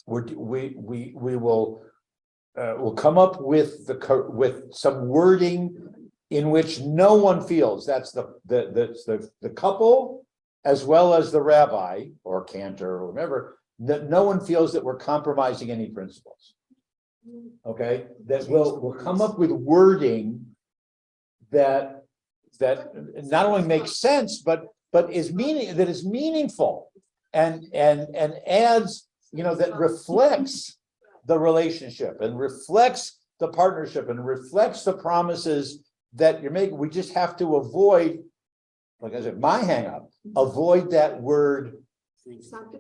We will we'll come up with some wording in which no one feels, that's the couple as well as the rabbi or cantor or whatever, that no one feels that we're compromising any principles. Okay, that we'll come up with wording that not only makes sense, but is meaningful and adds, that reflects the relationship and reflects the partnership and reflects the promises that you're making. We just have to avoid, like I said, my hang up, avoid that word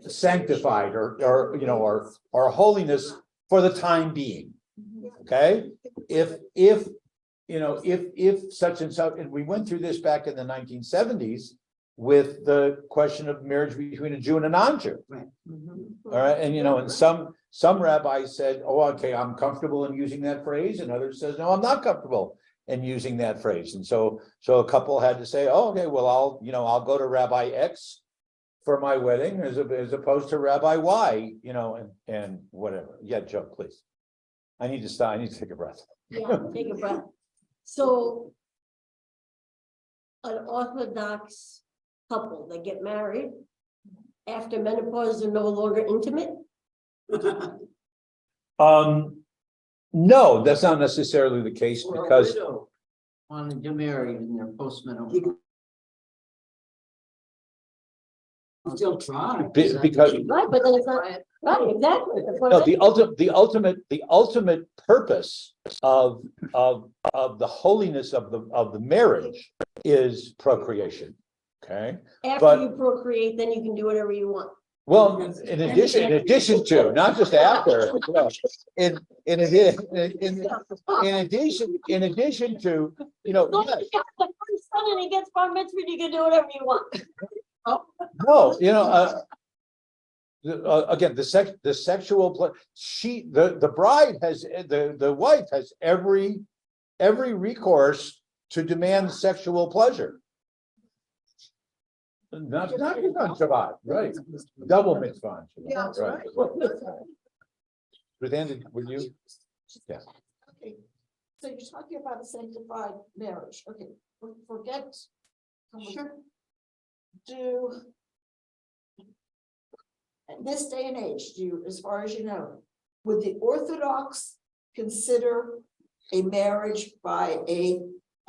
sanctified or holiness for the time being. Okay, if such and such, and we went through this back in the 1970s with the question of marriage between a Jew and a non-Jew. Right. All right, and and some rabbis said, oh, okay, I'm comfortable in using that phrase, and others says, no, I'm not comfortable in using that phrase. And so a couple had to say, oh, okay, well, I'll go to Rabbi X for my wedding as opposed to Rabbi Y, and whatever. Yeah, Joe, please. I need to stop. I need to take a breath. Yeah, take a breath. So an Orthodox couple that get married, after menopause, they're no longer intimate? No, that's not necessarily the case Or a because widow wanting to marry in their post-menopause. Still try. because Right, but then it's not, right, exactly. That's what no, I'm the ultimate purpose of the holiness of the marriage is procreation. Okay, After but- you procreate, then you can do whatever you want. well, in addition to, not just after, well, in addition to, you know, As long as you have the first son and he gets bar mitzvah, you can do whatever you want. no, you know, again, the sexual, the bride has, the wife has every recourse to demand sexual pleasure. Not just on Shabbat, right? Double mitzvah on Yeah, Shabbat, right? Ruth Ann, would you? Yeah. Okay, so you're talking about a sanctified marriage, okay, forget. Sure. Do. In this day and age, as far as you know, would the Orthodox consider a marriage by a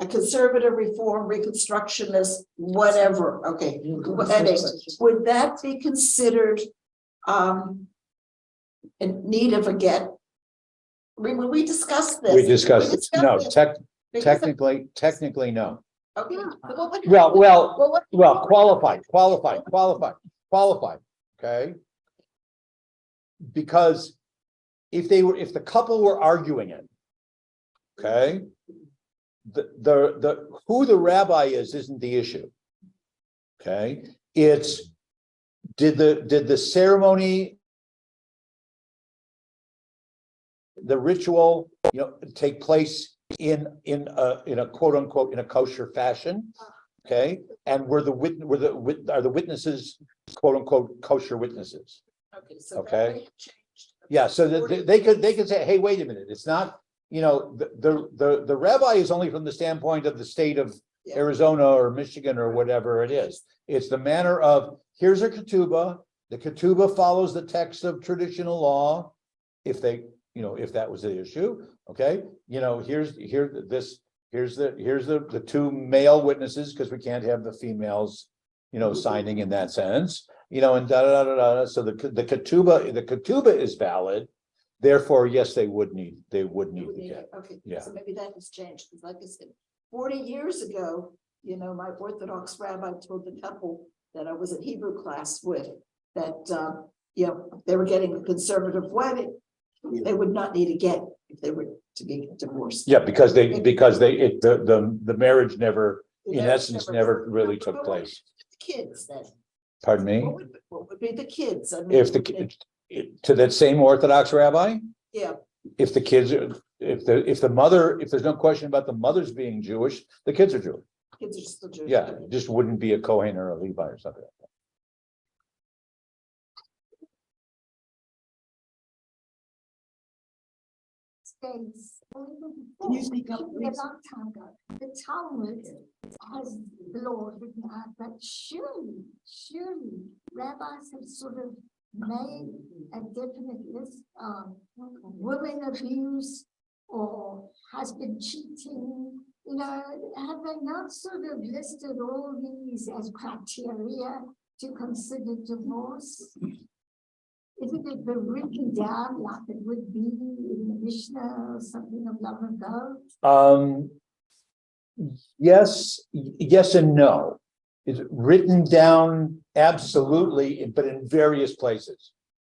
conservative reform, reconstructionist, whatever, okay, anyway, would that be considered in need of a get? We discussed this. We discussed it. No, this. technically, no. Okay. Well, qualified, okay? Because if the couple were arguing it, okay? Who the rabbi isn't the issue. Okay, it's did the ceremony, the ritual, you know, take place in a quote unquote in a kosher fashion, okay, and are the witnesses quote unquote kosher witnesses? Okay, so Okay. that may have changed. Yeah, so that they could say, hey, wait a minute, it's not, you know, the rabbi is only from the standpoint of the state of Yeah. Arizona or Michigan or whatever it is. It's the manner of, here's a ketubah, the ketubah follows the text of traditional law. If they, you know, if that was the issue, okay, you know, here's the two male witnesses, because we can't have the females, you know, signing in that sense, you know, and so the ketubah is valid. Therefore, yes, they would need the get. Okay, Yeah. so maybe that has changed, because like I said, 40 years ago, you know, my Orthodox rabbi told the couple that I was in Hebrew class with, that, you know, they were getting a conservative wedding, they would not need a get if they were to be divorced. Yeah, because the marriage never, in essence, never really took But what place. the kids then, Pardon me? what would be the kids? I mean, If to that same Orthodox rabbi, Yeah, if the kids, if the mother, if there's no question about the mothers being Jewish, the kids are Jewish. kids are still Jewish. Yeah, it just wouldn't be a Kohen or a Levi or something like that. States. Can you speak up, A please? long time ago, the Talmud has the law written out, but surely rabbis have sort of made a definite list of women abuse or husband cheating. You know, have they not sort of listed all these as criteria to consider divorce? Isn't it been written down like it would be in the Mishnah or something of long ago? Yes and no. It's written down absolutely, but in various places,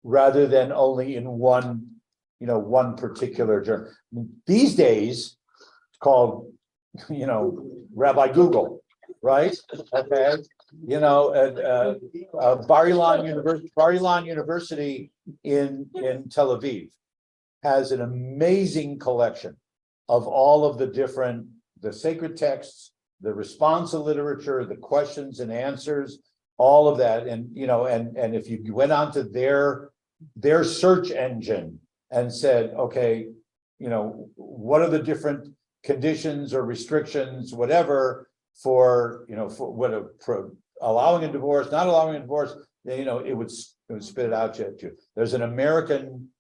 rather than only in one, you know, one particular journal. These days, it's called, you know, Rabbi Google, right? Okay, you know, Bar Ilan University in Tel Aviv has an amazing collection of all of the sacred texts, the responsa literature, the questions and answers, all of that. And, you know, and if you went onto their search engine and said, okay, you know, what are the different conditions or restrictions, whatever, for, you know, for what allowing a divorce, not allowing a divorce, then, you know, it would spit it out to you. There's an American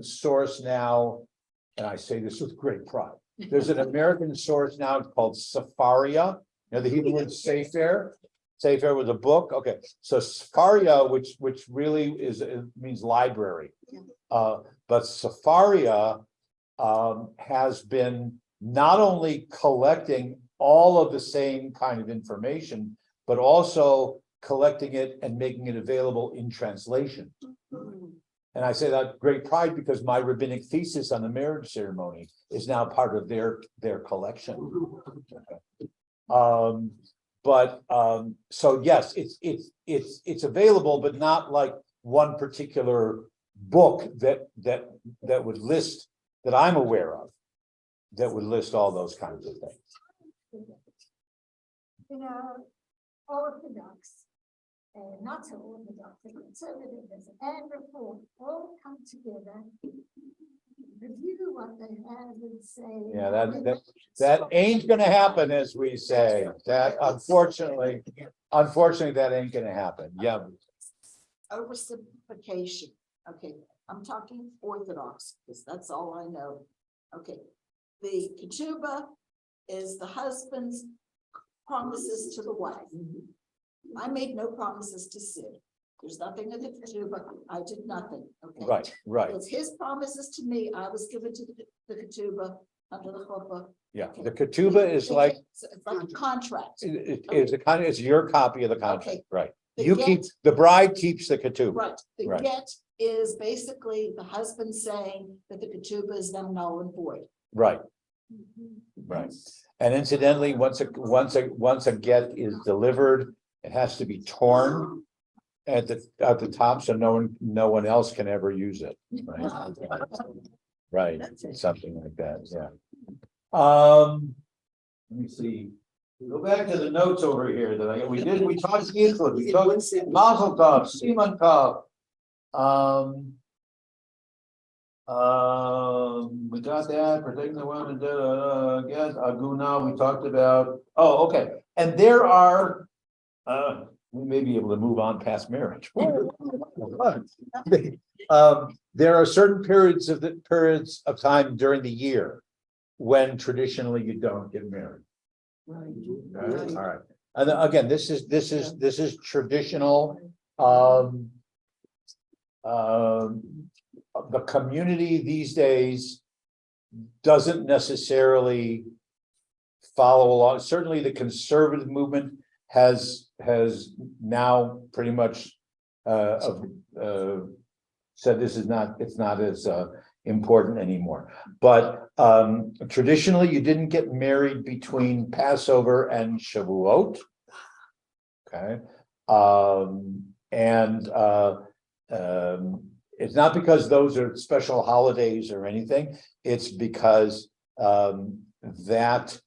source now, and I say this with great pride. There's an American source now called Safaria. You know, the Hebrew word Sefer. Sefer was a book. Okay, so Safaria, which really is, it means library. But Safaria has been not only collecting all of the same kind of information, but also collecting it and making it available in translation. And I say that great pride because my rabbinic thesis on the marriage ceremony is now part of their collection. So yes, it's available, but not like one particular book that would list, that I'm aware of, that would list all those kinds of things. You know, Orthodox, not so Orthodox, the conservatives and Reform all come together, review what they have and say. Yeah, that ain't gonna happen, as we say. That unfortunately, that ain't gonna happen. Yeah. Oversimplification. Okay, I'm talking Orthodox, because that's all I know. Okay, the ketubah is the husband's promises to the wife. I made no promises to Sid. There's nothing in the ketubah. I did nothing. Okay. Right. It's his promises to me. I was given to the ketubah under the chuppah. Yeah, Okay. the ketubah is like, It's like a contract. it's a kind of, it's your copy of the contract, Okay. right? The You get- keep, the bride keeps the ketubah, Right, the Right. get is basically the husband saying that the ketubah is now null and void. right? Right. And incidentally, once a get is delivered, it has to be torn at the top, so no one else can ever use it. Right, something like that, yeah. Let me see. Go back to the notes over here that we talked Yitzchak, we talked Mazel Tov, Siman Tov. We got that, protecting the women, again, Aguna, we talked about, okay, and there are, we may be able to move on past marriage. There are certain periods of time during the year when traditionally you don't get married. Right, all right, and again, this is traditional, the community these days doesn't necessarily follow along. Certainly the conservative movement has now pretty much said it's not as important anymore. But traditionally you didn't get married between Passover and Shavuot. Okay. It's not because those are special holidays or anything. It's because that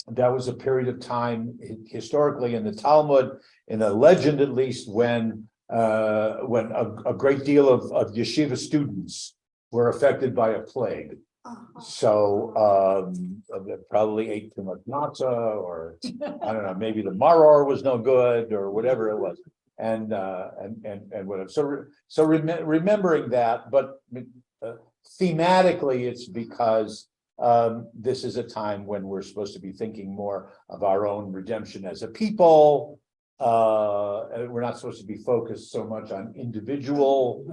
was a period of time historically in the Talmud, in a legend at least, when a great deal of yeshiva students were affected by a plague. So they probably ate too much matzah, or I don't know, maybe the maror was no good or whatever it was. And whatever. So remembering that, but thematically, it's because this is a time when we're supposed to be thinking more of our own redemption as a people. We're not supposed to be focused so much on individual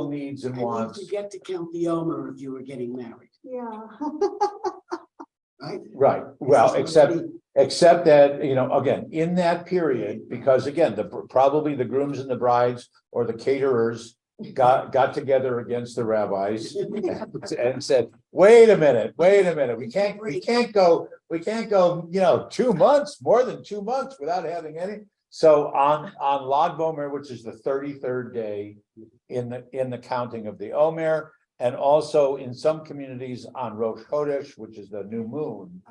needs and I wants. think you get to count the Omer if you were getting married, Yeah. right? Right, well, except that, you know, again, in that period, because again, probably the grooms and the brides or the caterers got together against the rabbis and said, wait a minute, we can't go, you know, 2 months, more than 2 months without having any. So on Lag Bomer, which is the 33rd day in the counting of the Omer, and also in some communities on Rosh Chodesh, which is the new moon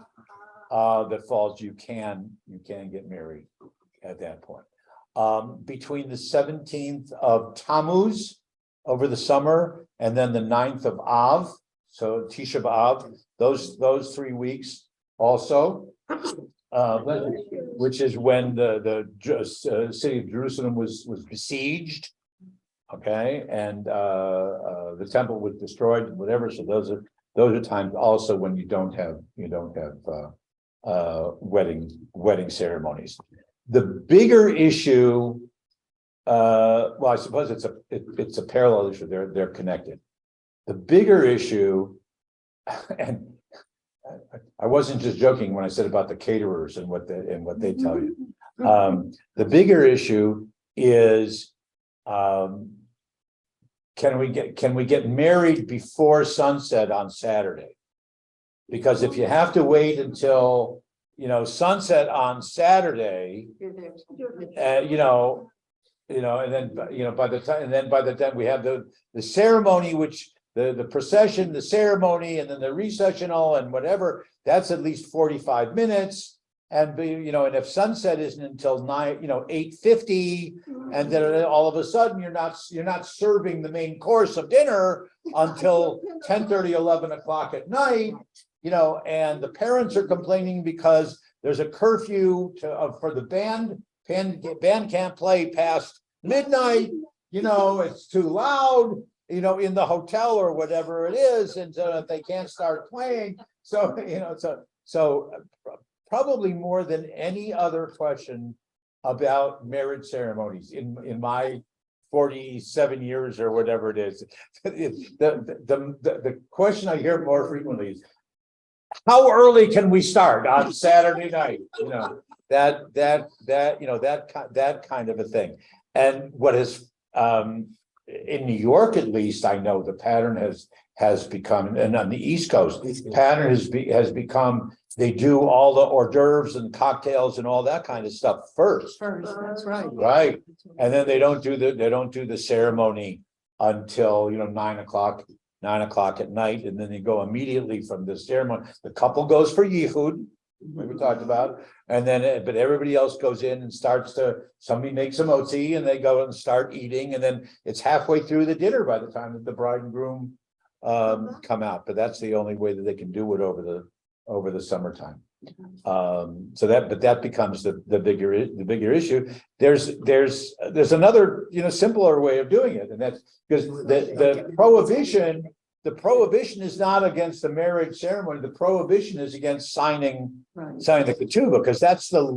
that falls, you can get married at that point. Between the 17th of Tammuz over the summer and then the 9th of Av, so Tisha B'Av, those 3 weeks also, which is when the city of Jerusalem was besieged. Okay, and the temple was destroyed, whatever, so those are times also when you don't have wedding ceremonies. The bigger issue, well, I suppose it's a parallel issue, they're connected. The bigger issue, and I wasn't just joking when I said about the caterers and what they tell you. The bigger issue is, can we get married before sunset on Saturday? Because if you have to wait until, sunset on Saturday, and then, by the time we have the ceremony, which the procession, the ceremony, and then the recessional and whatever, that's at least 45 minutes. And and if sunset isn't until 8:50, and then all of a sudden you're not serving the main course of dinner until 10:30, 11 o'clock at night, and the parents are complaining because there's a curfew for the band. Band can't play past midnight, it's too loud, in the hotel or whatever it is, and so they can't start playing. So, so probably more than any other question about marriage ceremonies in my 47 years or whatever it is. The question I hear more frequently is, how early can we start on Saturday night? That kind of a thing. And what is in New York, at least, I know the pattern has become, and on the East Coast, pattern has become, they do all the hors d'oeuvres and cocktails and all that kind of stuff first. That's right. Right. And then they don't do the ceremony until 9 o'clock at night, and then they go immediately from the ceremony. The couple goes for yichud, we talked about, and then but everybody else goes in and somebody makes a motzi, and they go and start eating, and then it's halfway through the dinner by the time that the bride and groom come out. But that's the only way that they can do it over the summertime. So that becomes the bigger issue. There's another simpler way of doing it, and that's because the prohibition is not against the marriage ceremony. The prohibition is against signing the ketubah, because that's the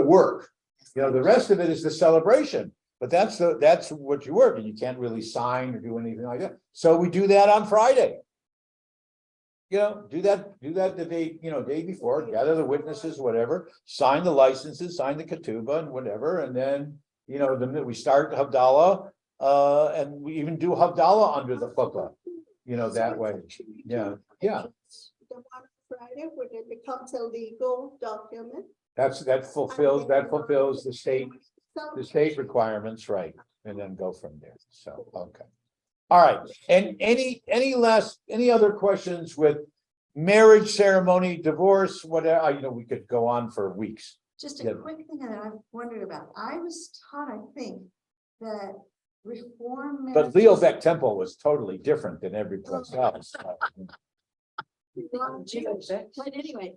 work. The rest of it is the celebration. But that's what you work, and you can't really sign or do anything like that. So we do that on Friday. Do that the day before, gather the witnesses, whatever, sign the licenses, sign the ketubah and whatever, and then then we start Havdalah, and we even do Havdalah under the chuppah, that way. Yeah. The one Friday, when it becomes a legal document. That fulfills the state requirements, right? And then go from there. So, okay. All right. And any other questions with marriage ceremony, divorce, whatever? We could go on for weeks. Just a quick thing that I've wondered about. I was taught, I think, that reform. But Leo Beck Temple was totally different than every place else. But anyway,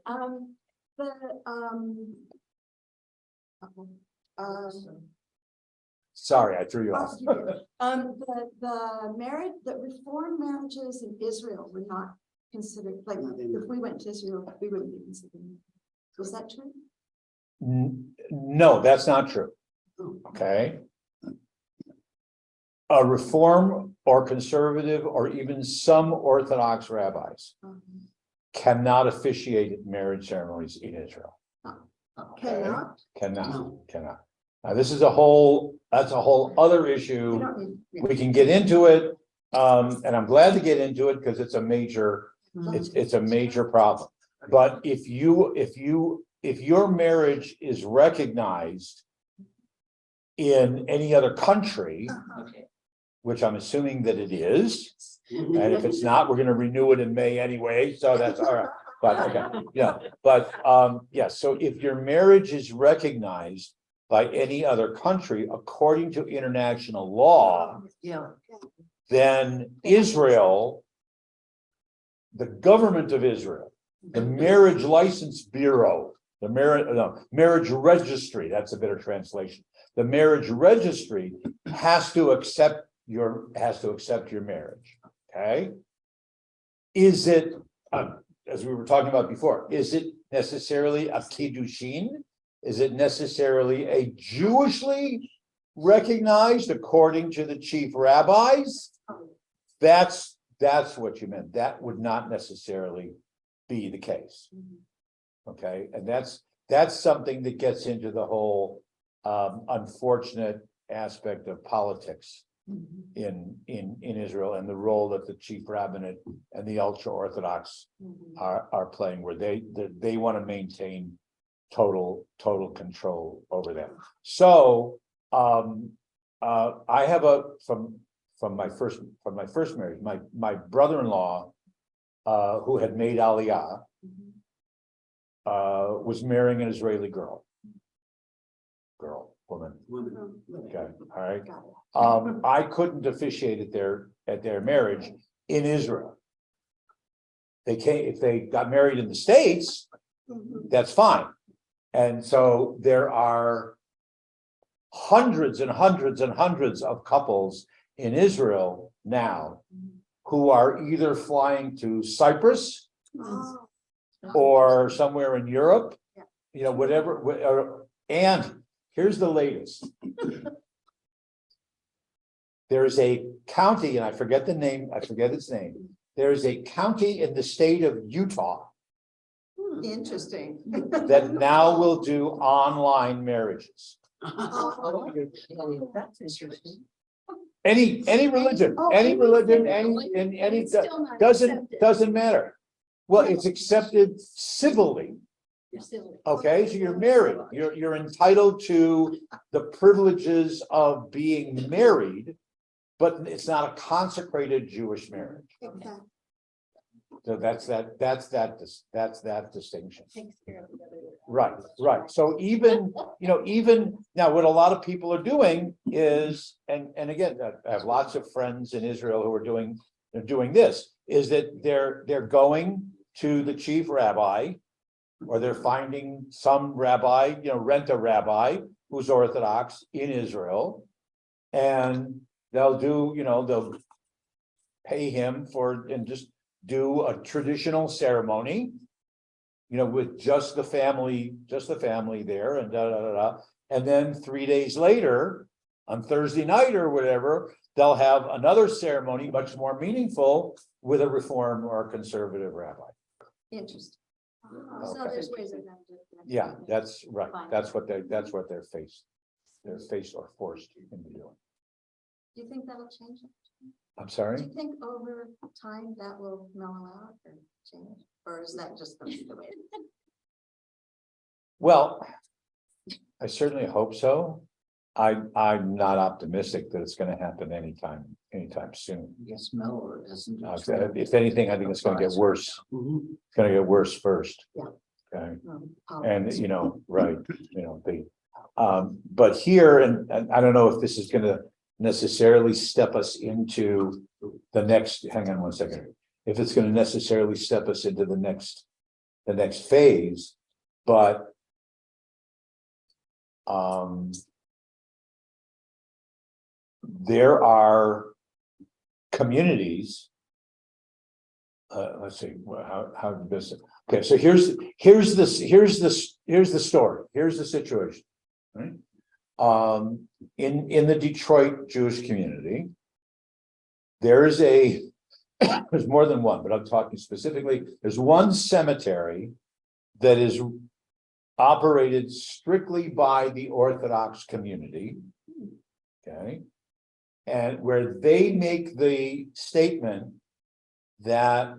Sorry, I threw you off. the reform marriages in Israel were not considered, like, if we went to Israel, we wouldn't be considered. Was that true? No, that's not true. Okay. A reform or conservative or even some Orthodox rabbis cannot officiate at marriage ceremonies in Israel. Okay. Cannot. Now, this is that's a whole other issue. We can get into it. And I'm glad to get into it because it's a major problem. But if your marriage is recognized in any other country, which I'm assuming that it is, and if it's not, we're going to renew it in May anyway, so that's all right. But okay, yeah, but so if your marriage is recognized by any other country according to international law, then Israel, the government of Israel, The Marriage License Bureau, the Marriage Registry, that's a better translation. The Marriage Registry has to accept your marriage, okay? Is it, as we were talking about before, is it necessarily a kiddushin? Is it necessarily a Jewishly recognized according to the chief rabbis? That's what you meant. That would not necessarily be the case. Okay, and that's something that gets into the whole unfortunate aspect of politics in Israel, and the role that the chief rabbinate and the ultra orthodox are playing, where they want to maintain total control over them. So I have from my first marriage, my brother-in-law who had made Aliyah was marrying an Israeli woman. Okay, all right. I couldn't officiate at their marriage in Israel. If they got married in the States, that's fine. And so there are hundreds and hundreds and hundreds of couples in Israel now who are either flying to Cyprus or somewhere in Europe, whatever. And here's the latest. There's a county, and I forget its name. There's a county in the state of Utah Interesting. that now will do online marriages. That's interesting. Any religion, any doesn't matter. Well, it's accepted civilly. Okay, so you're married. You're entitled to the privileges of being married, but it's not a consecrated Jewish marriage. Okay. So that's that distinction. Right. So even now, what a lot of people are doing is, and again, I have lots of friends in Israel who are doing this, is that they're going to the chief rabbi, or they're finding some rabbi, rent a rabbi who's Orthodox in Israel, and they'll pay him and just do a traditional ceremony, with just the family there, and and then 3 days later, on Thursday night or whatever, they'll have another ceremony much more meaningful with a Reform or a conservative rabbi. Interesting. So there's ways of them to. Yeah, that's right. That's what they're faced. They're faced or forced into doing. Do you think that'll change? I'm sorry? Do you think over time that will mellow out or change? Or is that just the way? it is? Well, I certainly hope so. I'm not optimistic that it's going to happen anytime soon. Yes, mellow, isn't it? If anything, I think it's going to get worse. It's going to get worse first. Yeah. Okay. Politics. And right, but here, and I don't know if this is going to necessarily step us into the next, hang on one second. If it's going to necessarily step us into the next phase, but there are communities. Let's see how this. Okay, so here's the story. Here's the situation. Right. In the Detroit Jewish community, there's more than one, but I'm talking specifically. There's one cemetery that is operated strictly by the Orthodox community. Okay. And where they make the statement that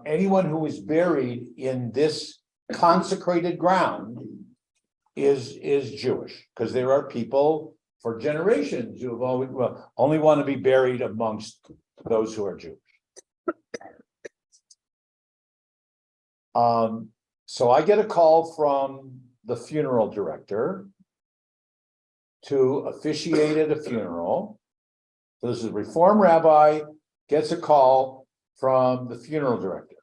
anyone who is buried in this consecrated ground is Jewish, because there are people for generations who have only want to be buried amongst those who are Jewish. So I get a call from the funeral director to officiate at a funeral. So this is a Reform rabbi, gets a call from the funeral director.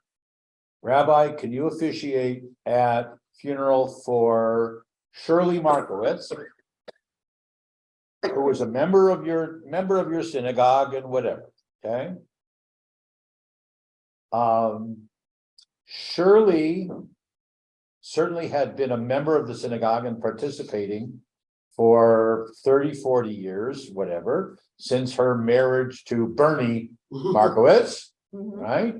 Rabbi, can you officiate at funeral for Shirley Markowitz, who was a member of your synagogue and whatever, okay? Shirley certainly had been a member of the synagogue and participating for 30, 40 years, whatever, since her marriage to Bernie Markowitz, right?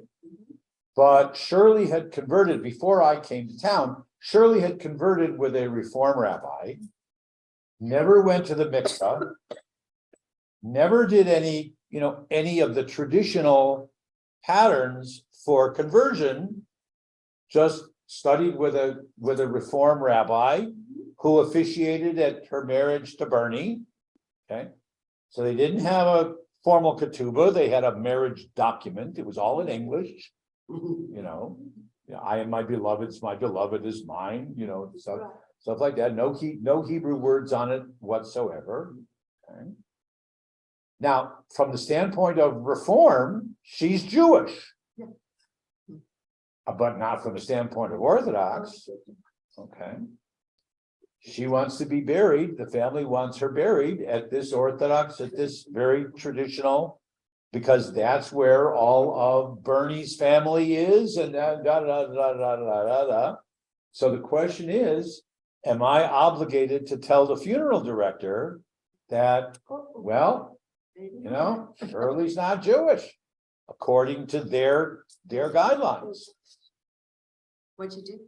But Shirley had converted before I came to town. Shirley had converted with a Reform rabbi, never went to the mikvah, never did any of the traditional patterns for conversion, just studied with a Reform rabbi who officiated at her marriage to Bernie. Okay, so they didn't have a formal ketubah, they had a marriage document. It was all in English. I am my beloved is mine, stuff like that. No Hebrew words on it whatsoever. Okay. Now, from the standpoint of Reform, she's Jewish. But not from the standpoint of Orthodox. Okay. She wants to be buried, the family wants her buried at this very traditional, because that's where all of Bernie's family is, and da. So the question is, am I obligated to tell the funeral director that, well, Shirley's not Jewish, according to their guidelines? What'd you do?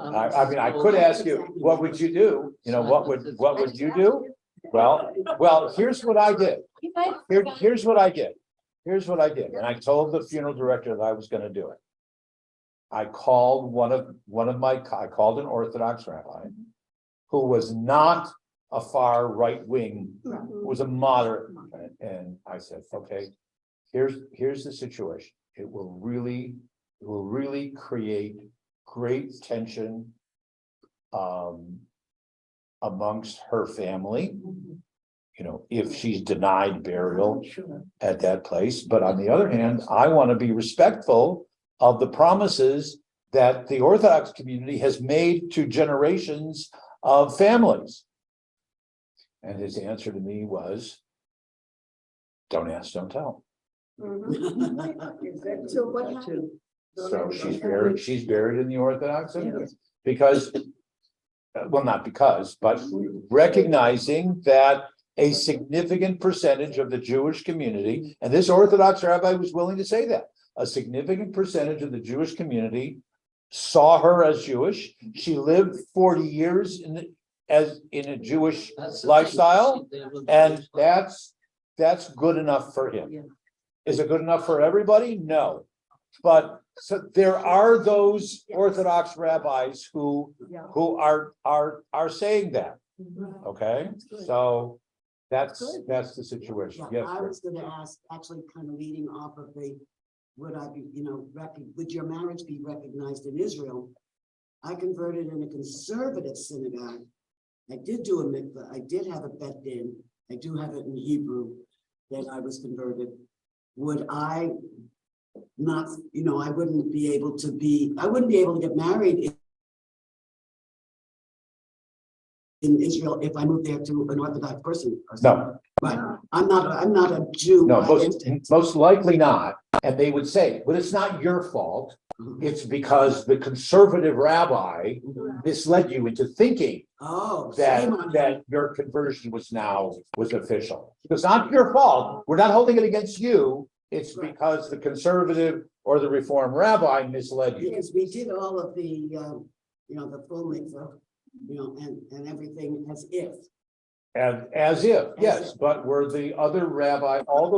I could ask you, what would you do? What would you do? Well, here's what I did. Here's what I did. And I told the funeral director that I was going to do it. I called I called an Orthodox rabbi who was not a far right wing, was a moderate. And I said, okay, here's the situation. It will really create great tension amongst her family, if she's denied burial at that place. But on the other hand, I want to be respectful of the promises that the Orthodox community has made to generations of families. And his answer to me was, don't ask, don't tell. So what happened? So she's buried in the Orthodox cemetery because, well, not because, but recognizing that a significant percentage of the Jewish community, and this Orthodox rabbi was willing to say that, a significant percentage of the Jewish community saw her as Jewish. She lived 40 years in a Jewish lifestyle, and that's good enough for him. Is it good enough for everybody? No. But so there are those Orthodox rabbis who are saying that. Okay, so that's the situation. Yeah, Yes, I sir. was gonna ask, actually kind of leading off of would your marriage be recognized in Israel? I converted in a conservative synagogue. I did do a mikvah, I did have a bet din, I do have it in Hebrew, that I was converted. Would I not, I wouldn't be able to get married in Israel if I moved there to an Orthodox person. No, Right, I'm not a Jew. no, most likely not. And they would say, but it's not your fault. It's because the conservative rabbi misled you into thinking Oh, shame on you. that your conversion was official. It's not your fault. We're not holding it against you. It's because the conservative or the Reform rabbi misled you. Because we did all of the, the full mikvah, and everything as if. And as if, yes, but were all the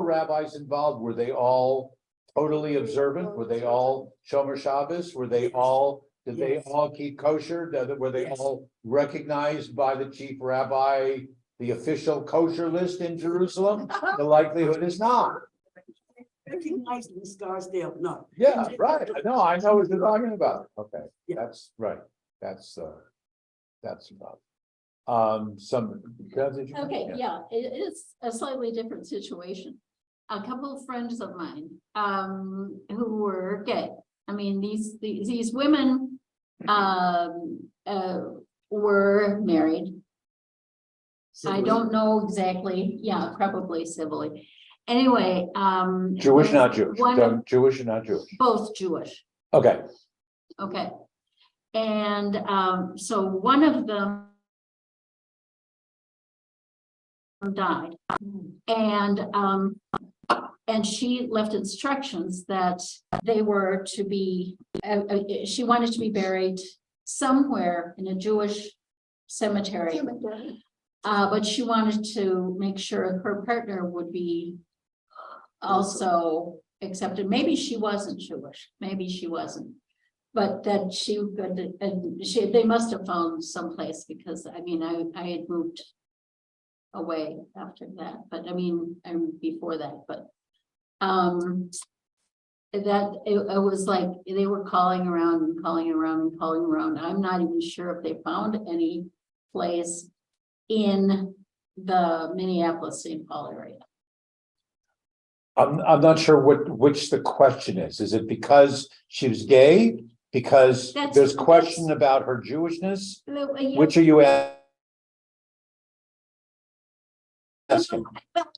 rabbis involved, were they all totally observant? Were they all Shomer Shabbos? Did they all keep kosher? Were they all recognized by the chief rabbi, the official kosher list in Jerusalem? The likelihood is not. Recognized in Scarsdale, no. Yeah, right. No, I know what you're talking about. Okay, that's right. That's about. Okay, yeah, it is a slightly different situation. a couple of friends of mine, who were gay. I mean, these women, were married. I don't know exactly, yeah, probably civilly. Anyway, Jewish, not Jewish, one of- Jewish, not Jewish. both Jewish, Okay, okay. And, so one of them died. And she left instructions that they were to be, she wanted to be buried somewhere in a Jewish cemetery. But she wanted to make sure her partner would be also accepted. Maybe she wasn't Jewish, maybe she wasn't. But that she could, and they must have found someplace, because I mean, I had moved away after that, but I mean, and before that, but that it was like they were calling around and calling around and calling around. I'm not even sure if they found any place in the Minneapolis-St. Paul area. I'm not sure which the question is. Is it because she was gay? Because That's- there's question about her Jewishness? Yeah, Which are you asking? well,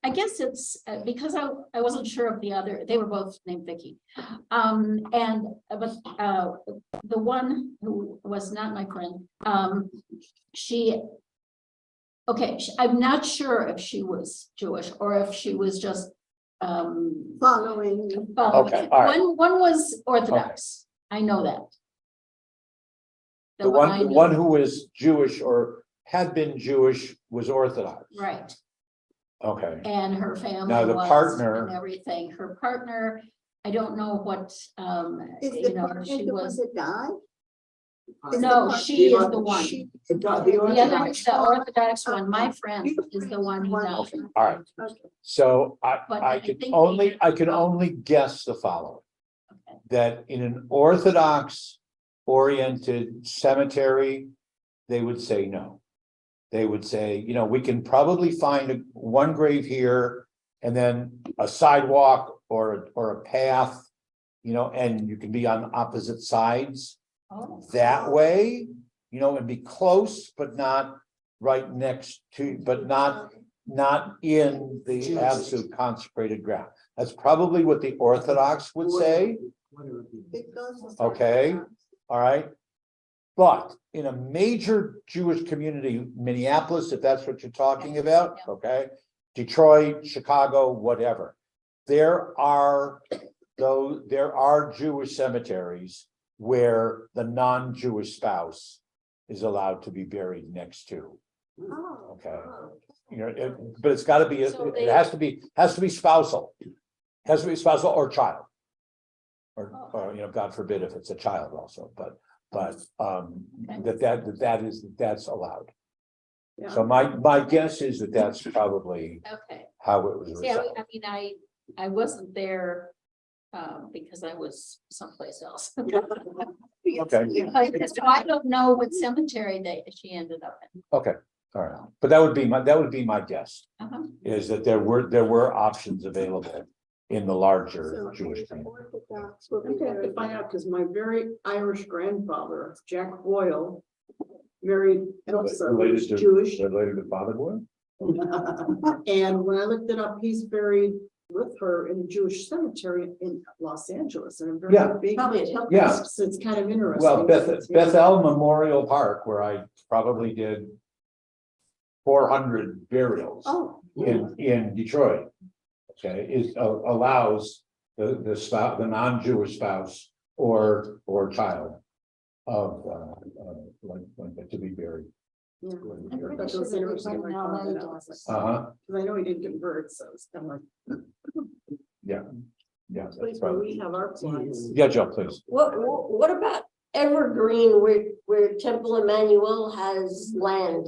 I guess it's because I wasn't sure of the other, they were both named Vicky. But the one who was not my friend, I'm not sure if she was Jewish or if she was just Following. following Okay, it. all right. One was Orthodox, I know that. The I one knew. who was Jewish or had been Jewish was Orthodox. Right, Okay, and her family Now the was, partner- and everything, her partner, I don't know what, Is you the know, partner she the one was, that died? Is the no, partner- she is the one. The The Orthodox. Orthodox one, my friend is the one who died. okay, all right. Okay. So But I I can think only, I can only guess the following. Okay. That in an Orthodox oriented cemetery, they would say no. They would say, you know, we can probably find one grave here and then a sidewalk or a path, you know, and you can be on opposite sides Oh, that way, you know, and be close, but not right next to, but not in the absolute consecrated ground. That's probably what the Orthodox would say, Because. Okay. all right? But in a major Jewish community, Minneapolis, if that's what you're talking about, Yeah. okay? Detroit, Chicago, whatever. There are Jewish cemeteries where the non-Jewish spouse is allowed to be buried next to, Oh. okay? You know, but it's gotta be, So it they- has to be spousal. Has to be spousal or child. Or, you know, God forbid if it's a child also, but, that's allowed. So my guess is that that's probably okay. how it was See, I resolved. mean, I wasn't there, because I was someplace else. Okay, So I don't know what cemetery she ended up in. okay, all right, but that would be my guess, Uh-huh. is that there were options available in the larger So Jewish the community. Orthodox will be I'm gonna have to very find bad. out, because my very Irish grandfather, Jack Boyle, married Elsa, who was Jewish. Related to Father Boy? And when I looked it up, he's buried with her in a Jewish cemetery in Los Angeles, in a Yeah. very big. Yeah. So it's kind of interesting. Well, Bethel Memorial Park, where I probably did 400 burials Oh. in Detroit. Okay, allows the spouse, the non-Jewish spouse or child of like to be buried. Yeah. I'm pretty That sure was that interesting. everybody I in found LA that out. does. Because I know he didn't convert, so it's kind of like. Yeah, that's Place where probably. we have our plots. Yeah, Joe, please. What about Evergreen where Temple Emmanuel has land?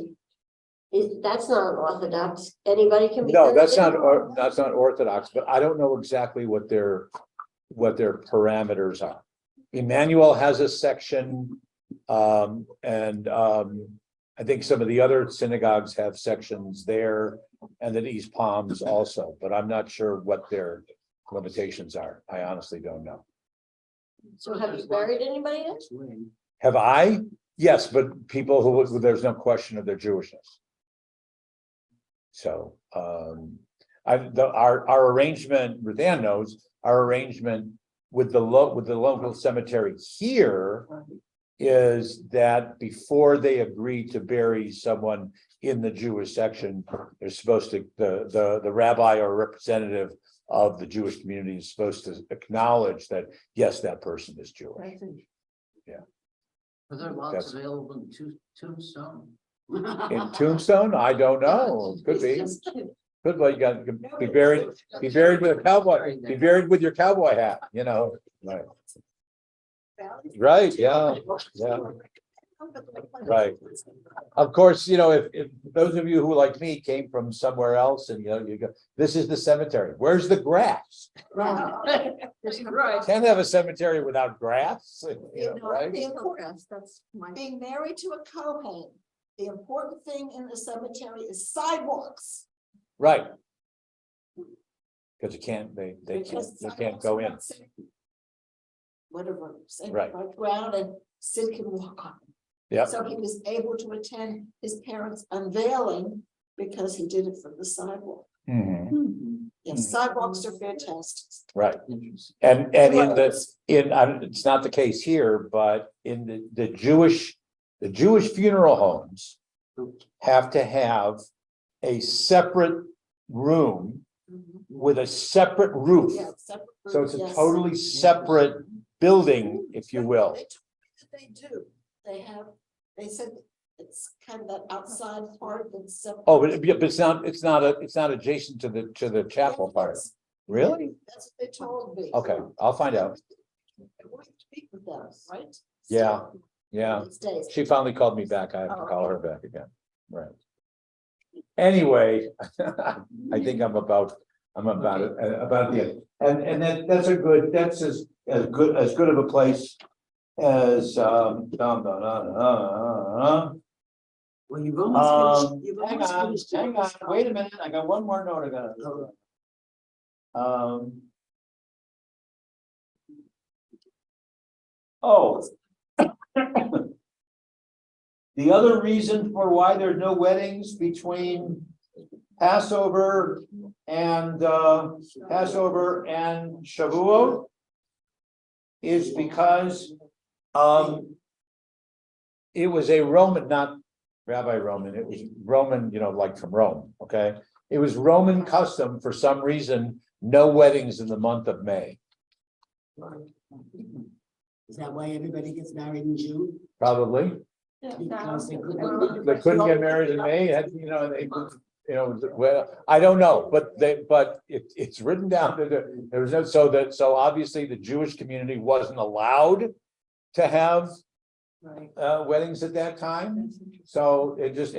That's not Orthodox. Anybody can be. No, buried that's there? not Orthodox, but I don't know exactly what their parameters are. Emmanuel has a section, and I think some of the other synagogues have sections there and then East Palms also, but I'm not sure what their limitations are. I honestly don't know. So have you buried anybody else? That's when. Have I? Yes, but people who, there's no question of their Jewishness. So, our arrangement, Ruth Ann knows, our arrangement with the local cemetery here is that before they agree to bury someone in the Jewish section, they're supposed to, the rabbi or representative of the Jewish community is supposed to acknowledge that, yes, that person is Jewish. Are there lots available in Tombstone? In Tombstone, I don't know, could be, could be, you got to be buried with a cowboy, be buried with your cowboy hat, you know, right. Right, yeah, yeah, right. Of course, you know, if those of you who like me came from somewhere else and, you know, you go, this is the cemetery, where's the grass? Right. Can't have a cemetery without grass, you know, right? That's being married to a Kohen, the important thing in the cemetery is sidewalks. Right. Because you can't, they Because can't go in. Whatever, say, Right. ground and Sid can walk on. Yep. So he was able to attend his parents' unveiling because he did it from the sidewalk. Mhm. Yes, sidewalks are fantastic. Right, and in it's not the case here, but in the Jewish funeral homes have to have a separate room with a separate roof. Yeah, separate So it's a yes. totally separate building, if you will. They told me that they do, they said it's kind of that outside part that's separate. Oh, but it's not adjacent to the chapel part. Really? That's what they told me. Okay, I'll find out. We'll speak with them, right? Yeah, yeah. These days. She finally called me back. I have to call her back again. Right. Anyway, I think I'm about it, about the end. And that's as good of a place as Well, you've almost finished. You've hang almost on, finished. hang on, wait a minute, I got one more note I gotta. Oh. The other reason for why there's no weddings between Passover and Shavuot is because it was a Roman, not Rabbi Roman, it was Roman, you know, like from Rome, okay? It was Roman custom for some reason, no weddings in the month of May. Is that why everybody gets married in June? Probably. Because they They couldn't get married in May, had, you know, they, you know, well, I don't know, but it's written down that there was no, so obviously the Jewish community wasn't allowed to have weddings at that time. So it just,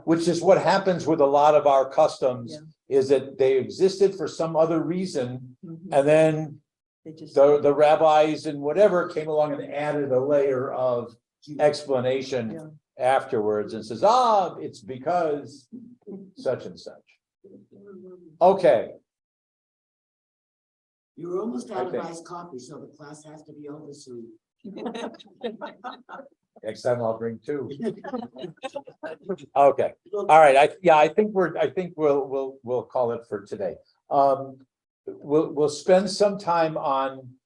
which is what happens with a lot of our customs, is that they existed for some other reason, and then the rabbis and whatever came along and added a layer of explanation afterwards and says, it's because such and such. Okay. You're almost out of Okay. iced coffee, so the class has to be over soon. Next time I'll bring two. Okay, all right, I think we'll call it for today. We'll spend some time on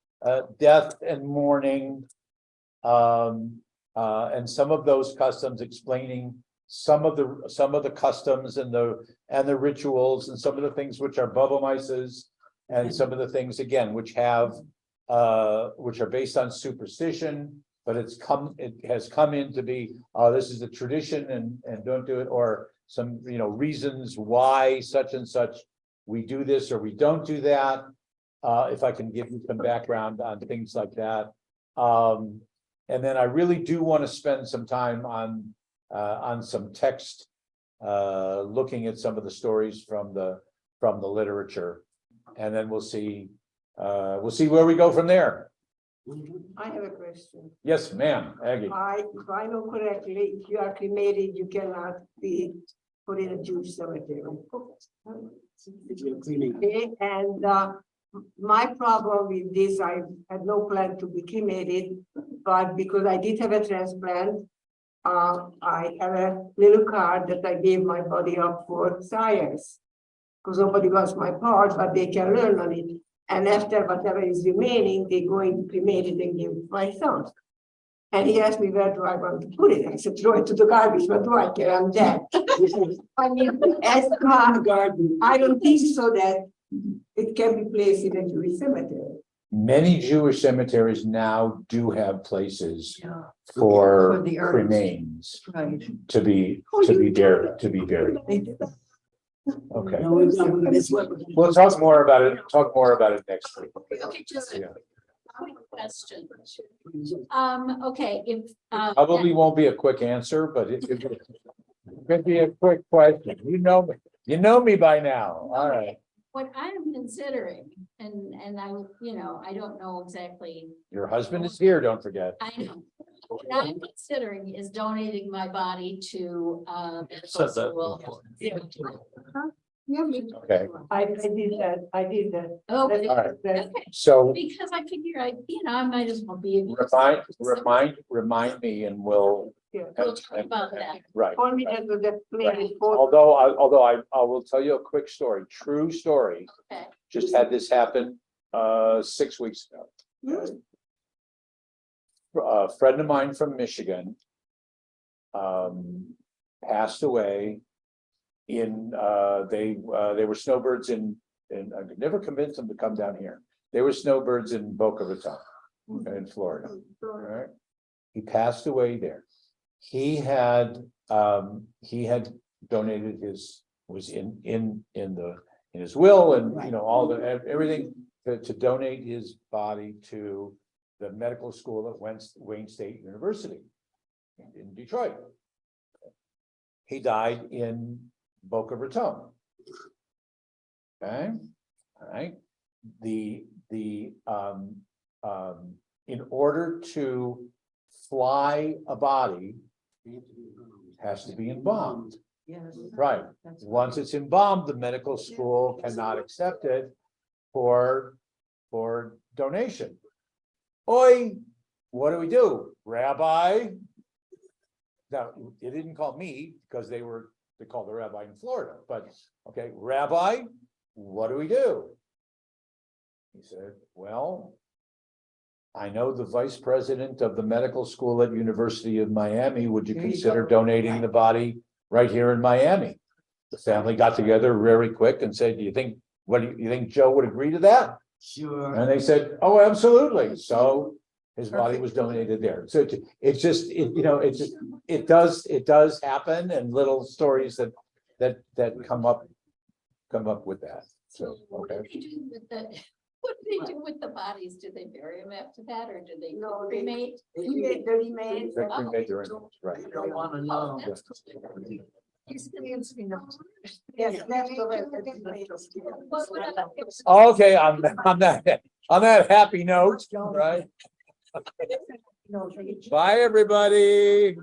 death and mourning. And some of those customs, explaining some of the customs and the rituals and some of the things which are bubble mices, and some of the things again which are based on superstition, but it has come in to be this is a tradition and don't do it, or some reasons why such and such we do this or we don't do that. If I can give you some background on things like that. And then I really do want to spend some time on some text, looking at some of the stories from the literature, and then we'll see where we go from there. I have a question. Yes, ma'am, Aggie. If I know correctly, if you are cremated, you cannot be put in a Jewish cemetery. If you're cleaning. Okay, and my problem with this, I had no plan to be cremated, but because I did have a transplant, I have a little card that I gave my body up for science. Because nobody wants my part, but they can learn on it. And after whatever is remaining, they go and cremate it and give it my son. And he asked me, where do I want to put it? I said, throw it to the garbage, what do I care, I'm dead. I mean, as God, Garden. I don't think so that it can be placed in a Jewish cemetery. Many Jewish cemeteries now do have places For for the urns. remains Right. to be buried. Okay, No, we've done this one. we'll talk more about it next week. Okay, just Yeah. a quick question. Okay, if. Probably won't be a quick answer, but it could be a quick question. You know me by now, all right. What I am considering, and I, I don't know exactly, Your husband is here, don't forget. I know. What I'm considering is donating my body to, medical school. Yeah, me. Okay, I did that, I did that. Oh, That's- all right. that's- okay, So because I figure I might as well be. remind me and we'll. We'll talk about that. Right. For me, that was the plan. Although I will tell you a quick story, true story. Okay. Just had this happen 6 weeks ago. A friend of mine from Michigan passed away in they were snowbirds in I could never convince them to come down here. They were snowbirds in Boca Raton in Florida. All right. He passed away there. He had donated was in his will and all the everything to donate his body to the medical school at Wayne State University in Detroit. He died in Boca Raton. Okay, all right. In order to fly a body, it has to be embalmed. Right. Once it's embalmed, the medical school cannot accept it for donation. Oi, what do? Rabbi? Now, they didn't call me because they called the rabbi in Florida, but okay, Rabbi, what do? He said, well, I know the vice president of the medical school at University of Miami. Would you There you consider go. donating the body right here in Miami? The family got together very quick and said, do you think Joe would agree to that? Sure. And they said, oh, absolutely. So his body was donated there. So it's just, it does happen, and little stories that come up with that. So, What okay. do they do with what do they do with the bodies? Do they bury them after that, or do they No, they- cremate? The remains. They cremate their own, right. I don't wanna know. That's cool. Yes, that's the. What would I- Okay, on that happy note, right? Bye, everybody.